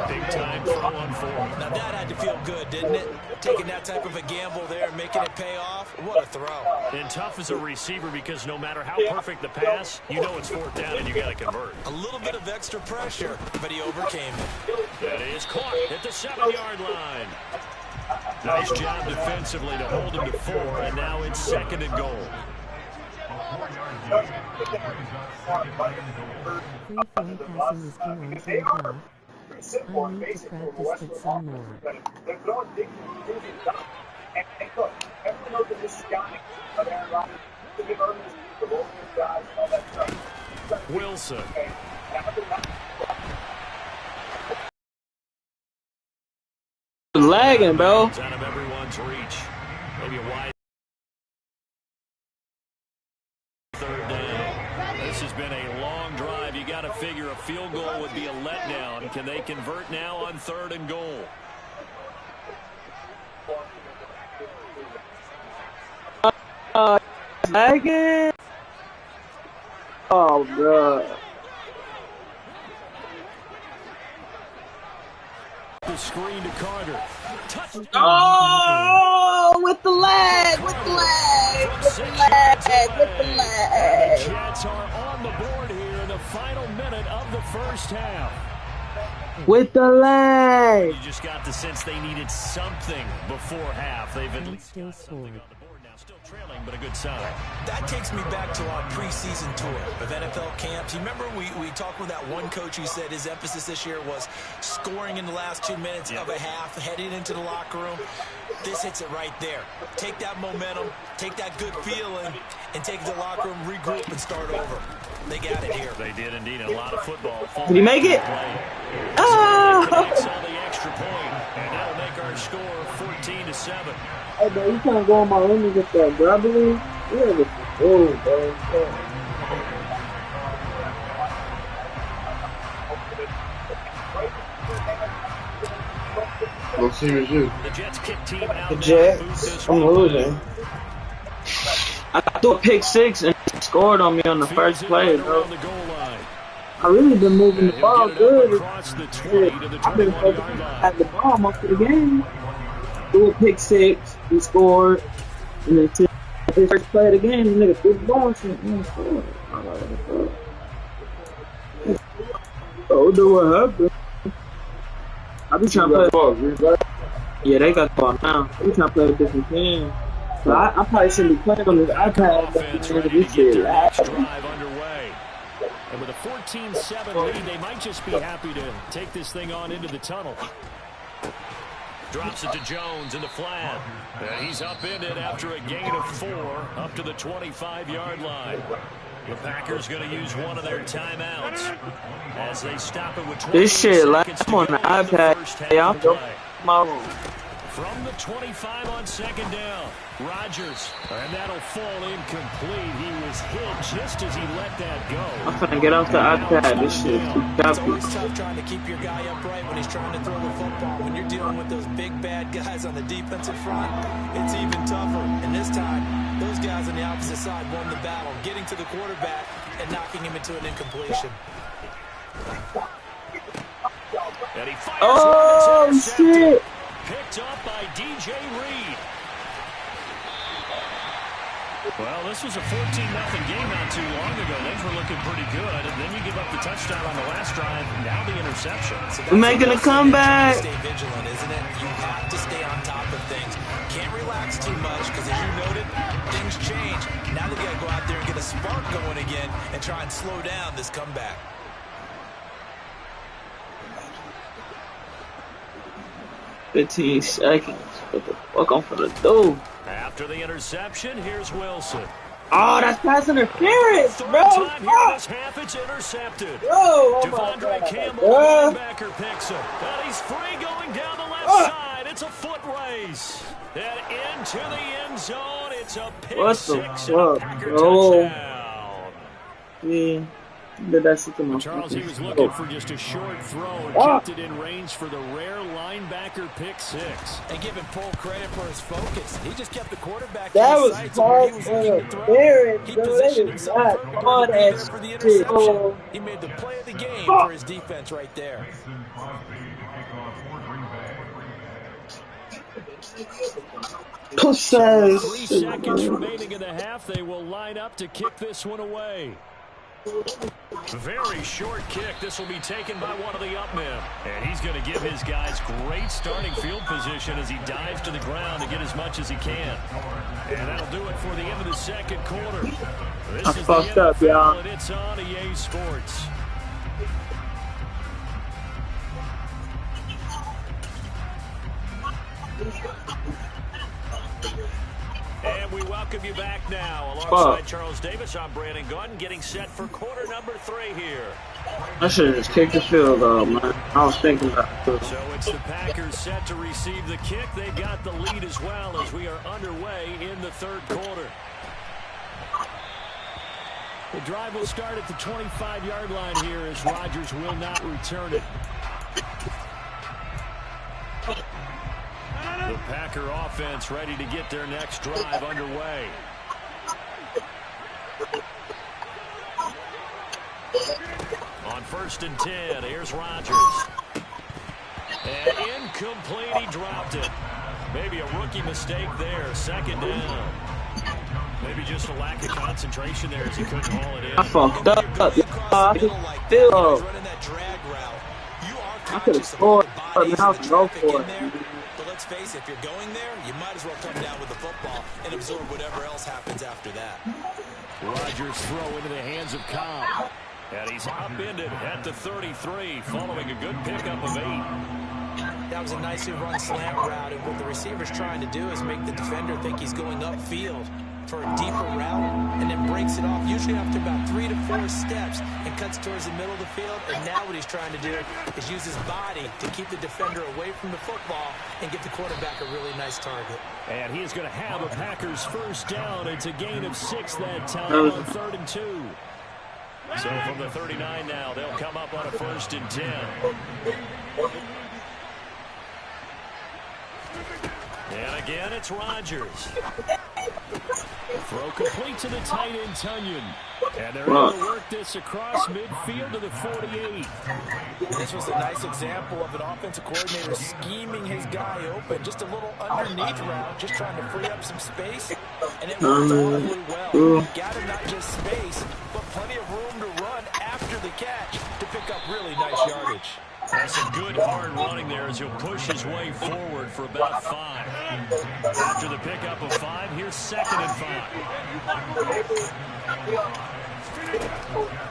Big time throw on 4. Now that had to feel good, didn't it? Taking that type of a gamble there, making it pay off. What a throw. And tough as a receiver because no matter how perfect the pass, you know it's fourth down and you got to convert. A little bit of extra pressure, but he overcame it. That is caught at the 7-yard line. Nice job defensively to hold him to 4, and now it's second and goal. Free flowing passing is king on team talk. I need to practice it some more. Wilson. Lagging, bro. It's out of everyone's reach. Maybe a wide third down. This has been a long drive. You got to figure a field goal would be a letdown. Can they convert now on third and goal? Lagging. Oh, bro. The screen to Carter. Touchdown. Oh, with the lag, with the lag, with the lag, with the lag. Jets are on the board here in the final minute of the first half. With the lag. You just got the sense they needed something before half. They've at least got something on the board now. Still trailing, but a good sign. That takes me back to our preseason tour of NFL camps. You remember we talked with that one coach who said his emphasis this year was scoring in the last 2 minutes of a half, heading into the locker room. This hits it right there. Take that momentum, take that good feeling, and take the locker room, regroup, and start over. They got it here. They did indeed. A lot of football. Did he make it? Oh! The extra point, and that'll make our score 14-7. Hey, bro, you can't go on my room and get that grabbly. Yeah, with the goal, bro. What team is you? The Jets kick team out. The Jets. I'm losing. I threw a pick 6 and scored on me on the first play, bro. I really been moving the ball good. I've been focusing at the ball most of the game. Threw a pick 6, we scored, and then his first play of the game, the nigga threw the ball and shit. Oh, do what happened? I be trying to play. Yeah, they got the ball now. We trying to play a different team. So I probably shouldn't be playing on this iPad. Offense ready to get their next drive underway. And with a 14-7 lead, they might just be happy to take this thing on into the tunnel. Drops it to Jones in the flat. And he's upended after a gain of 4 up to the 25-yard line. The Packers going to use one of their timeouts as they stop it with 20 this shit like seconds I'm on the iPad. Yeah, I'm going my room. From the 25 on second down, Rodgers, and that'll fall incomplete. He was hit just as he let that go. I'm finna get off the iPad. This shit is too It's always tough trying to keep your guy upright when he's trying to throw the football. When you're dealing with those big bad guys on the defensive front, it's even tougher. And this time, those guys on the opposite side won the battle, getting to the quarterback and knocking him into an incompletion. And he fires shit! Picked up by DJ Reed. Well, this was a 14-0 game not too long ago. Things were looking pretty good, and then you give up the touchdown on the last drive, now the interception. So we're making a comeback. Stay vigilant, isn't it? You have to stay on top of things. Can't relax too much because, as you noted, things change. Now they got to go out there and get a spark going again and try and slow down this comeback. 15 seconds. What the fuck I'm finna do? After the interception, here's Wilson. Oh, that's pass interference, bro. Time here this half, it's intercepted. Devondre Campbell, linebacker, picks him. And he's free going down the left side. It's a foot race. And into the end zone, it's a pick six and a Packer touchdown. Yeah. Did that shit to my Charles, he was looking for just a short throw and kept it in range for the rare linebacker pick six. And giving Paul credit for his focus. He just kept the quarterback that in was sight hard he was for looking to throw. He positioned himself perfectly for the interception. He made the play of the game for his defense right there. Push 3 seconds remaining in the half. They will line up to kick this one away. Very short kick. This will be taken by one of the up men. And he's going to give his guys great starting field position as he dives to the ground to get as much as he can. And that'll do it for the end of the second quarter. This is the NFL, and it's on EA Sports. And we welcome you back now. Alongside Charles Davis, I'm Brandon Gunn, getting set for quarter number 3 here. I should have just kicked the field goal, man. I was thinking about it. So it's the Packers set to receive the kick. They've got the lead as well as we are underway in the third quarter. The drive will start at the 25-yard line here as Rodgers will not return it. The Packer offense ready to get their next drive underway. On 1st and 10, here's Rodgers. And incomplete, he dropped it. Maybe a rookie mistake there, second down. Maybe just a lack of concentration there as he couldn't haul it in. I fucked up. I could have scored, but now to go for it. Let's face it, if you're going there, you might as well come down with the football and absorb whatever else happens after that. Rodgers throw into the hands of Cobb. And he's upended at the 33 following a good pickup of 8. That was a nicely run slant route, and what the receiver's trying to do is make the defender think he's going upfield for a deeper route and then breaks it off, usually after about 3 to 4 steps, and cuts towards the middle of the field. And now what he's trying to do is use his body to keep the defender away from the football and give the quarterback a really nice target. And he is going to have a Packers first down. It's a gain of 6 that time on 3rd and 2. So from the 39 now, they'll come up on a 1st and 10. And again, it's Rodgers. Throw complete to the tight end, Tunyon. And they're able to work this across midfield to the 48. This was a nice example of an offensive coordinator scheming his guy open. Just a little underneath route, just trying to free up some space. And it worked awfully well. Got him not just space, but plenty of room to run after the catch to pick up really nice yardage. That's some good hard running there as he'll push his way forward for about 5. After the pickup of 5, here's 2nd and 5.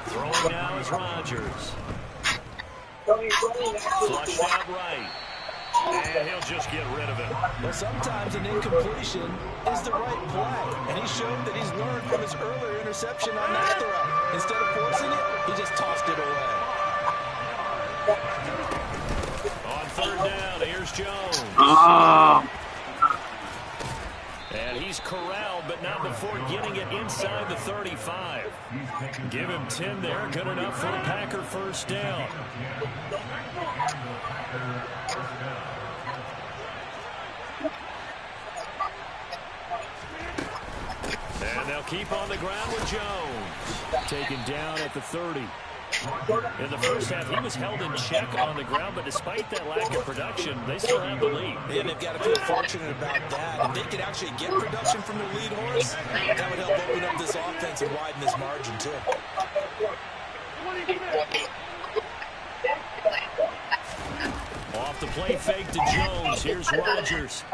Throwing now is Rodgers. Flushed out right. And he'll just get rid of it. But sometimes an incompletion is the right play. And he showed that he's learned from his earlier interception on that throw. Instead of forcing it, he just tossed it away. On 3rd down, here's Jones. And he's corralled, but not before getting it inside the 35. Give him 10 there. Good enough for a Packer 1st down. And they'll keep on the ground with Jones. Taken down at the 30. In the first half, he was held in check on the ground, but despite that lack of production, they still have the lead. And they've got to feel fortunate about that. If they could actually get production from their lead horse, that would help open up this offense and widen this margin, too. Off the play fake to Jones. Here's Rodgers.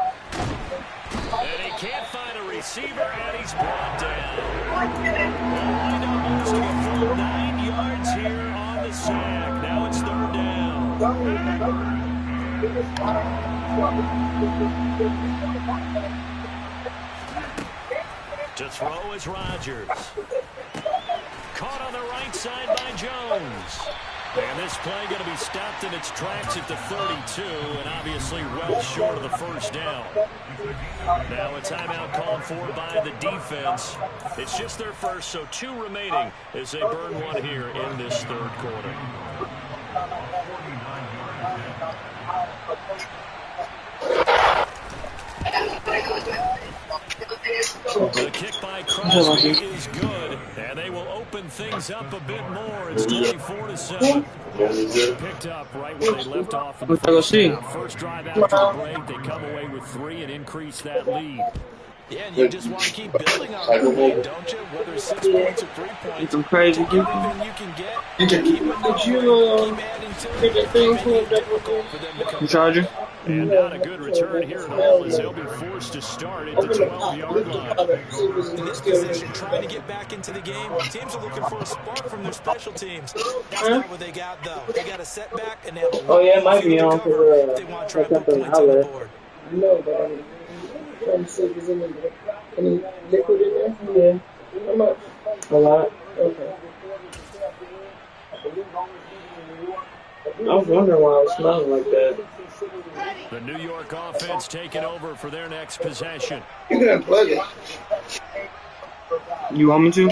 And he can't find a receiver, and he's brought down. They'll wind up losing a full 9 yards here on the sack. Now it's 3rd down. To throw is Rodgers. Caught on the right side by Jones. And this play going to be stopped in its tracks at the 32, and obviously well short of the 1st down. Now a timeout called for by the defense. It's just their first, so 2 remaining as they burn one here in this 3rd quarter. The kick by Crosby is good, and they will open things up a bit more. It's 24-7. Picked up right where they left off in the first half. First drive after the break, they come away with 3 and increase that lead. Yeah, and you just want to keep building on that lead, don't you? Whether it's 6 points or 3 points. Some crazy everything you can get. Keep adding to it. The Charger? And not a good return here at all as they'll be forced to start at the 12-yard line. In this position, trying to get back into the game, teams are looking for a spark from their special teams. That's not what they got, though. They got a setback, and they have a lot it might be on for they want to try to put points on the board. No, but trying to see if there's any liquid in there. Yeah. How much? A lot. Okay. I was wondering why it was smelling like that. The New York offense taking over for their next possession. You can unplug it. You want me to?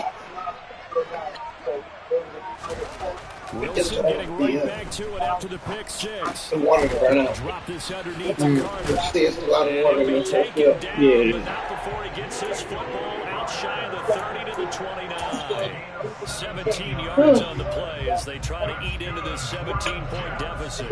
Wilson getting right back to it after the pick 6. Drop this underneath to Carter. And he'll be taken down, but not before he gets his football out shy of the 30 to the 29. 17 yards on the play as they try to eat into this 17-point deficit.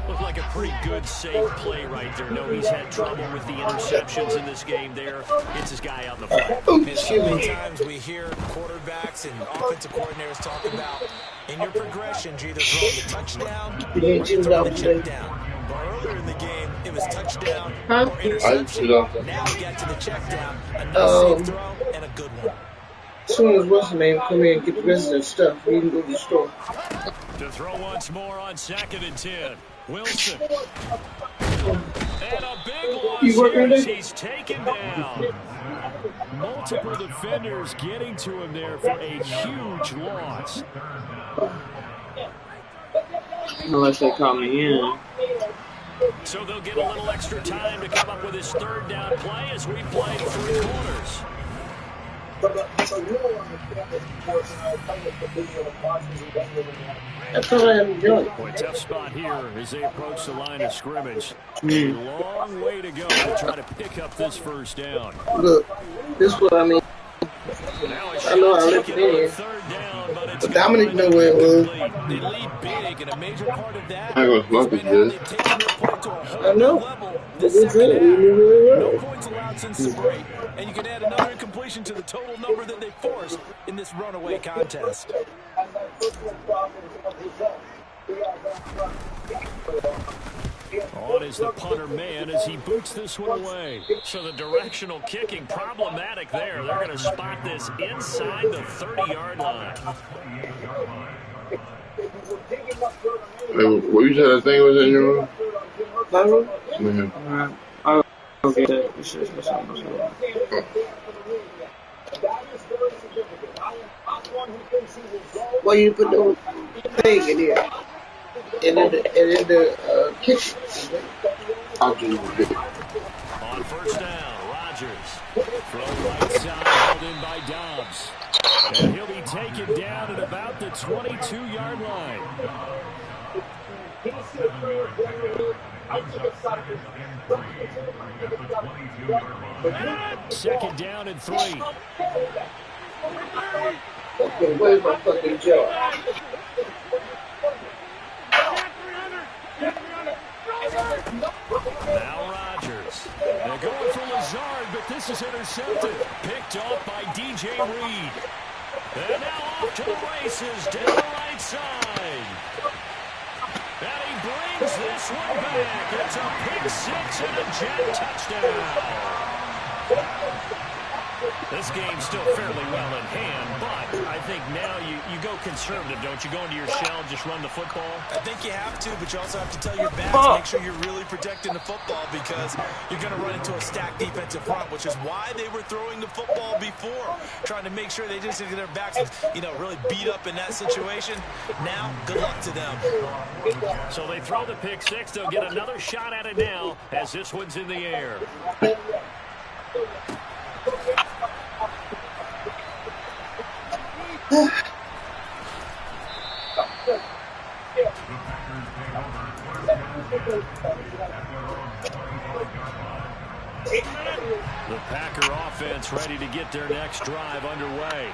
Looked like a pretty good, safe play right there. No, he's had trouble with the interceptions in this game there. Gets his guy out in the flat. So many times we hear quarterbacks and offensive coordinators talk about in your progressions, you're either throwing the touchdown or you're throwing the check down. But earlier in the game, it was touchdown or interception. Now we got to the check down. A nice safe throw and a good one. As soon as what's the name come in and get the rest of the stuff, we can go to the store. To throw once more on 2nd and 10. Wilson. And a big loss here as he's taken down. Multiple defenders getting to him there for a huge loss. Unless they call me in. So they'll get a little extra time to come up with his 3rd down play as we play 3 quarters. That's all I have to do. Boy, tough spot here as they approach the line of scrimmage. A long way to go to try to pick up this 1st down. Look, this is what I mean. I know I left it in here. But Dominic know where it was. They lead big, and a major part of that I has was been how they've taken their play to a whole new level this second half. No points allowed since the break, and you can add another incompletion to the total number that they forced in this runaway contest. On is the punter man as he boots this one away. So the directional kicking problematic there. They're going to spot this inside the 30-yard line. What you said that thing was in your room? My room? Mm-hmm. I'll go get it. It's just for something. Well, you put the thing in here. And in the kitchen. I'll do it. On first down, Rodgers. Throw right side, held in by Dobbs. And he'll be taken down at about the 22-yard line. Second down and 3. Okay, where's my fucking jaw? Now Rodgers. They're going for Lazard, but this is intercepted. Picked off by DJ Reed. And now off to the races down the right side. And he brings this one back. It's a pick 6 and a jet touchdown. This game's still fairly well in hand, but I think now you go conservative, don't you? Go into your shell and just run the football? I think you have to, but you also have to tell your backs, make sure you're really protecting the football because you're going to run into a stacked defensive front, which is why they were throwing the football before, trying to make sure they just get their backs, really beat up in that situation. Now, good luck to them. So they throw the pick 6. They'll get another shot at it now as this one's in the air. The Packer offense ready to get their next drive underway.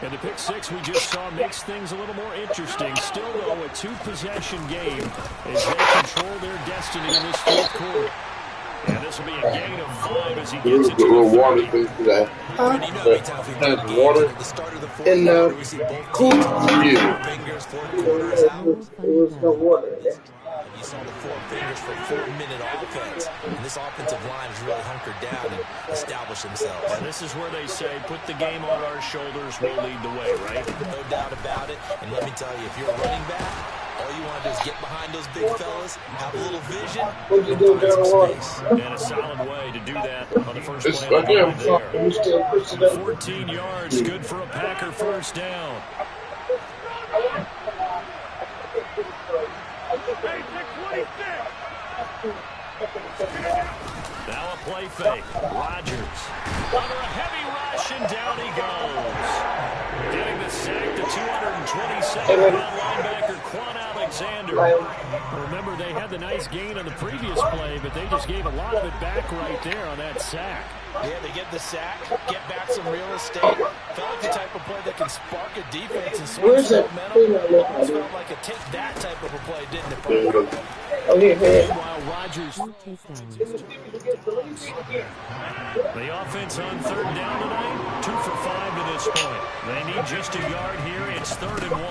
And the pick 6 we just saw makes things a little more interesting. Still, though, a 2-possession game as they control their destiny in this fourth quarter. And this will be a gain of 5 as he gets into the 30. Water thing today. Has water in the cool. Yeah. There was no water in there. You saw the 4 fingers for 4-minute offense. And this offensive line has really hunkered down and established themselves. And this is where they say, put the game on our shoulders, we'll lead the way, right? No doubt about it. And let me tell you, if you're a running back, all you want to do is get behind those big fellas, have a little vision, and find some space. And a solid way to do that on the first play of the there. 14 yards, good for a Packer first down. Now a play fake. Rodgers under a heavy rush, and down he goes. Getting the sack to 227-pound linebacker Quan Alexander. Remember, they had the nice gain on the previous play, but they just gave a lot of it back right there on that sack. Yeah, they get the sack, get back some real estate. Felt like the type of play that can spark a defense and swing some momentum. Almost felt like a take that type of a play, didn't it? Meanwhile, Rodgers. The offense on third down tonight, 2 for 5 to this point. They need just a yard here. It's 3rd and 1.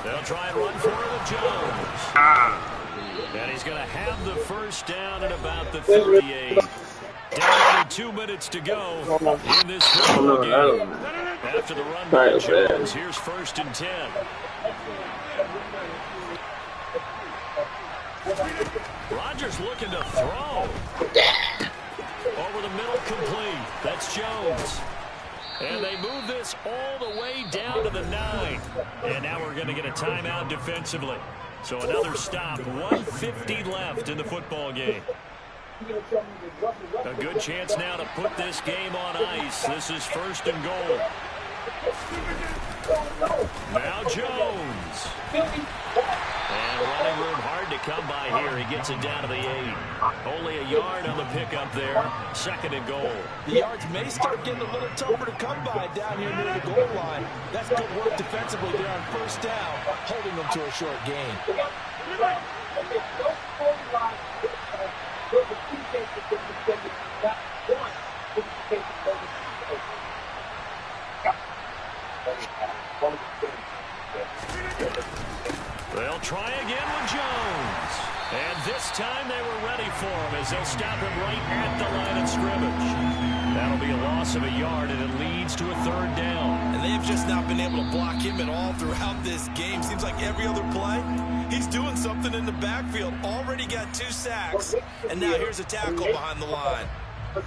They'll try and run for it with Jones. And he's going to have the first down at about the 38. Down only 2 minutes to go in this football game. After the run by Jones, here's 1st and 10. Rodgers looking to throw. Over the middle, complete. That's Jones. And they move this all the way down to the 9. And now we're going to get a timeout defensively. So another stop. 1:50 left in the football game. A good chance now to put this game on ice. This is 1st and goal. Now Jones. And running room hard to come by here. He gets it down to the 8. Only a yard on the pickup there. 2nd and goal. The yards may start getting a little tougher to come by down here near the goal line. That's good work defensively there on 1st down, holding them to a short gain. They'll try again with Jones. And this time they were ready for him as they'll stop him right at the line of scrimmage. That'll be a loss of a yard, and it leads to a 3rd down. And they have just not been able to block him at all throughout this game. Seems like every other play, he's doing something in the backfield. Already got 2 sacks, and now here's a tackle behind the line. A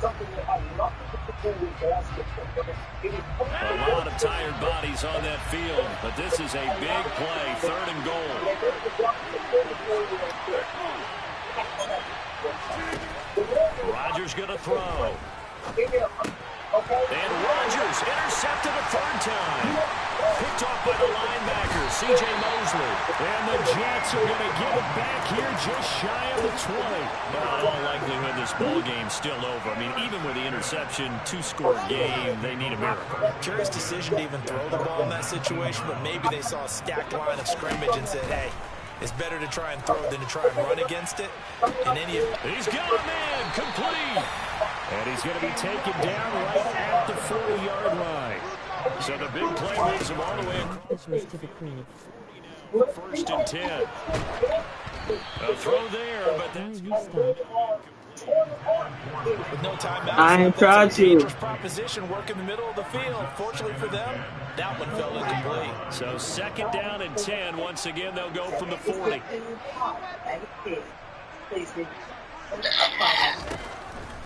lot of tired bodies on that field, but this is a big play, 3rd and goal. Rodgers going to throw. And Rodgers intercepted a 3rd time. Picked off by the linebacker, C.J. Mosley. And the Jets are going to give it back here just shy of the 20. Well, in all likelihood, this ball game's still over. I mean, even with the interception, 2-score game, they need a miracle. Curious decision to even throw the ball in that situation, but maybe they saw a stacked line of scrimmage and said, hey, it's better to try and throw than to try and run against it. And he's got a man, complete. And he's going to be taken down right at the 40-yard line. So the big play moves him all the way. 1st and 10. A throw there, but that's with no timeouts. I tried to. Dangerous proposition, work in the middle of the field. Fortunately for them, that one fell incomplete. So 2nd down and 10. Once again, they'll go from the 40.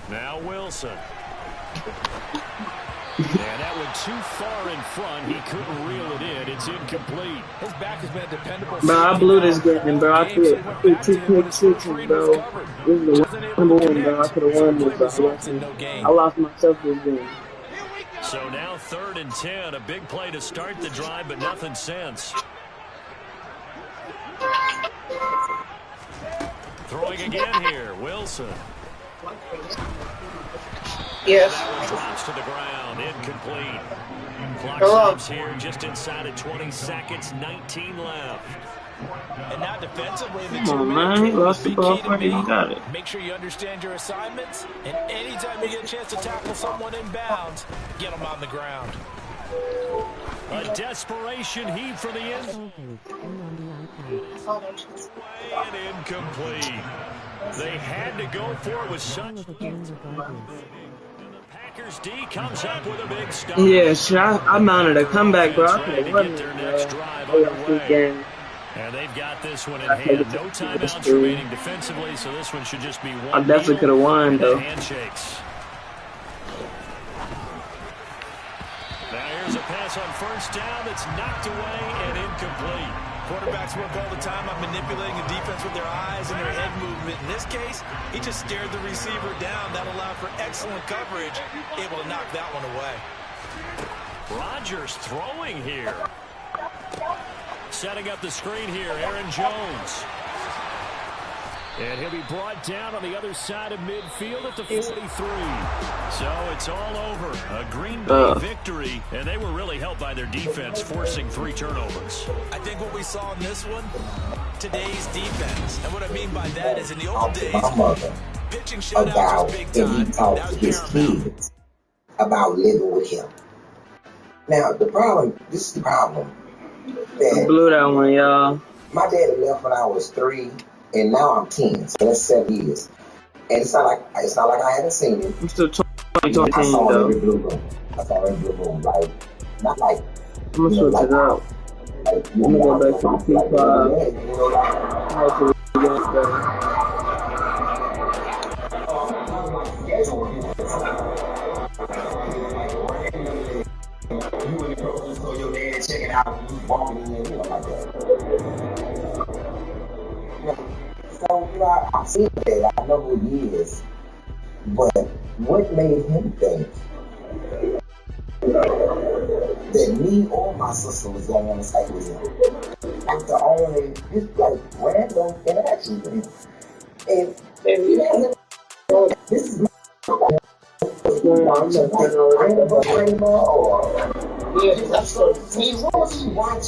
Now Wilson. And that went too far in front. He couldn't reel it in. It's incomplete. His back has been a dependable. Bro, I blew this game, bro. I threw 2 pick sixes, bro. This is the number 1, bro. I could have won this, bro. I lost myself this game. So now 3rd and 10. A big play to start the drive, but nothing since. Throwing again here. Wilson. Yes. That one drops to the ground. Incomplete. Clock stops here just inside of 20 seconds. 19 left. And now defensively, the Come on, man. He lost the ball for you. Got it. Make sure you understand your assignments, and anytime you get a chance to tackle someone in bounds, get them on the ground. A desperation heave for the end. And incomplete. They had to go for it with such. Packers D comes up with a big stop. Yeah, shit, I mounted a comeback, bro. I could have won their this, next drive underway. And they've got this one in hand. No timeouts remaining defensively, so this one should just be one. I definitely could have won, though. Handshakes. Now here's a pass on 1st down that's knocked away and incomplete. Quarterbacks work all the time on manipulating the defense with their eyes and their head movement. In this case, he just stared the receiver down. That allowed for excellent coverage, able to knock that one away. Rodgers throwing here. Setting up the screen here, Aaron Jones. And he'll be brought down on the other side of midfield at the 43. So it's all over. A Green Bay victory, and they were really helped by their defense, forcing 3 turnovers. I think what we saw in this one, today's defense. And what I mean by that is in the old days, pitching shutouts was big time. And he talked to his kids about living with him. Now, this is the problem. I blew that one, y'all. My daddy left when I was 3. And now I'm 10, so that's 7 years. And it's not like I haven't seen him. I'm still 20, I saw him every blue room. Like, not like. I'm gonna switch it up. Like, I'm gonna go back to the P5. Your dad checking out, walking in, like that. So, I see that. I know who he is. But what made him think that me or my sister was going on the site with him. Like the only, just like random interaction with him. And he hasn't, this is my or yeah, that's so he watch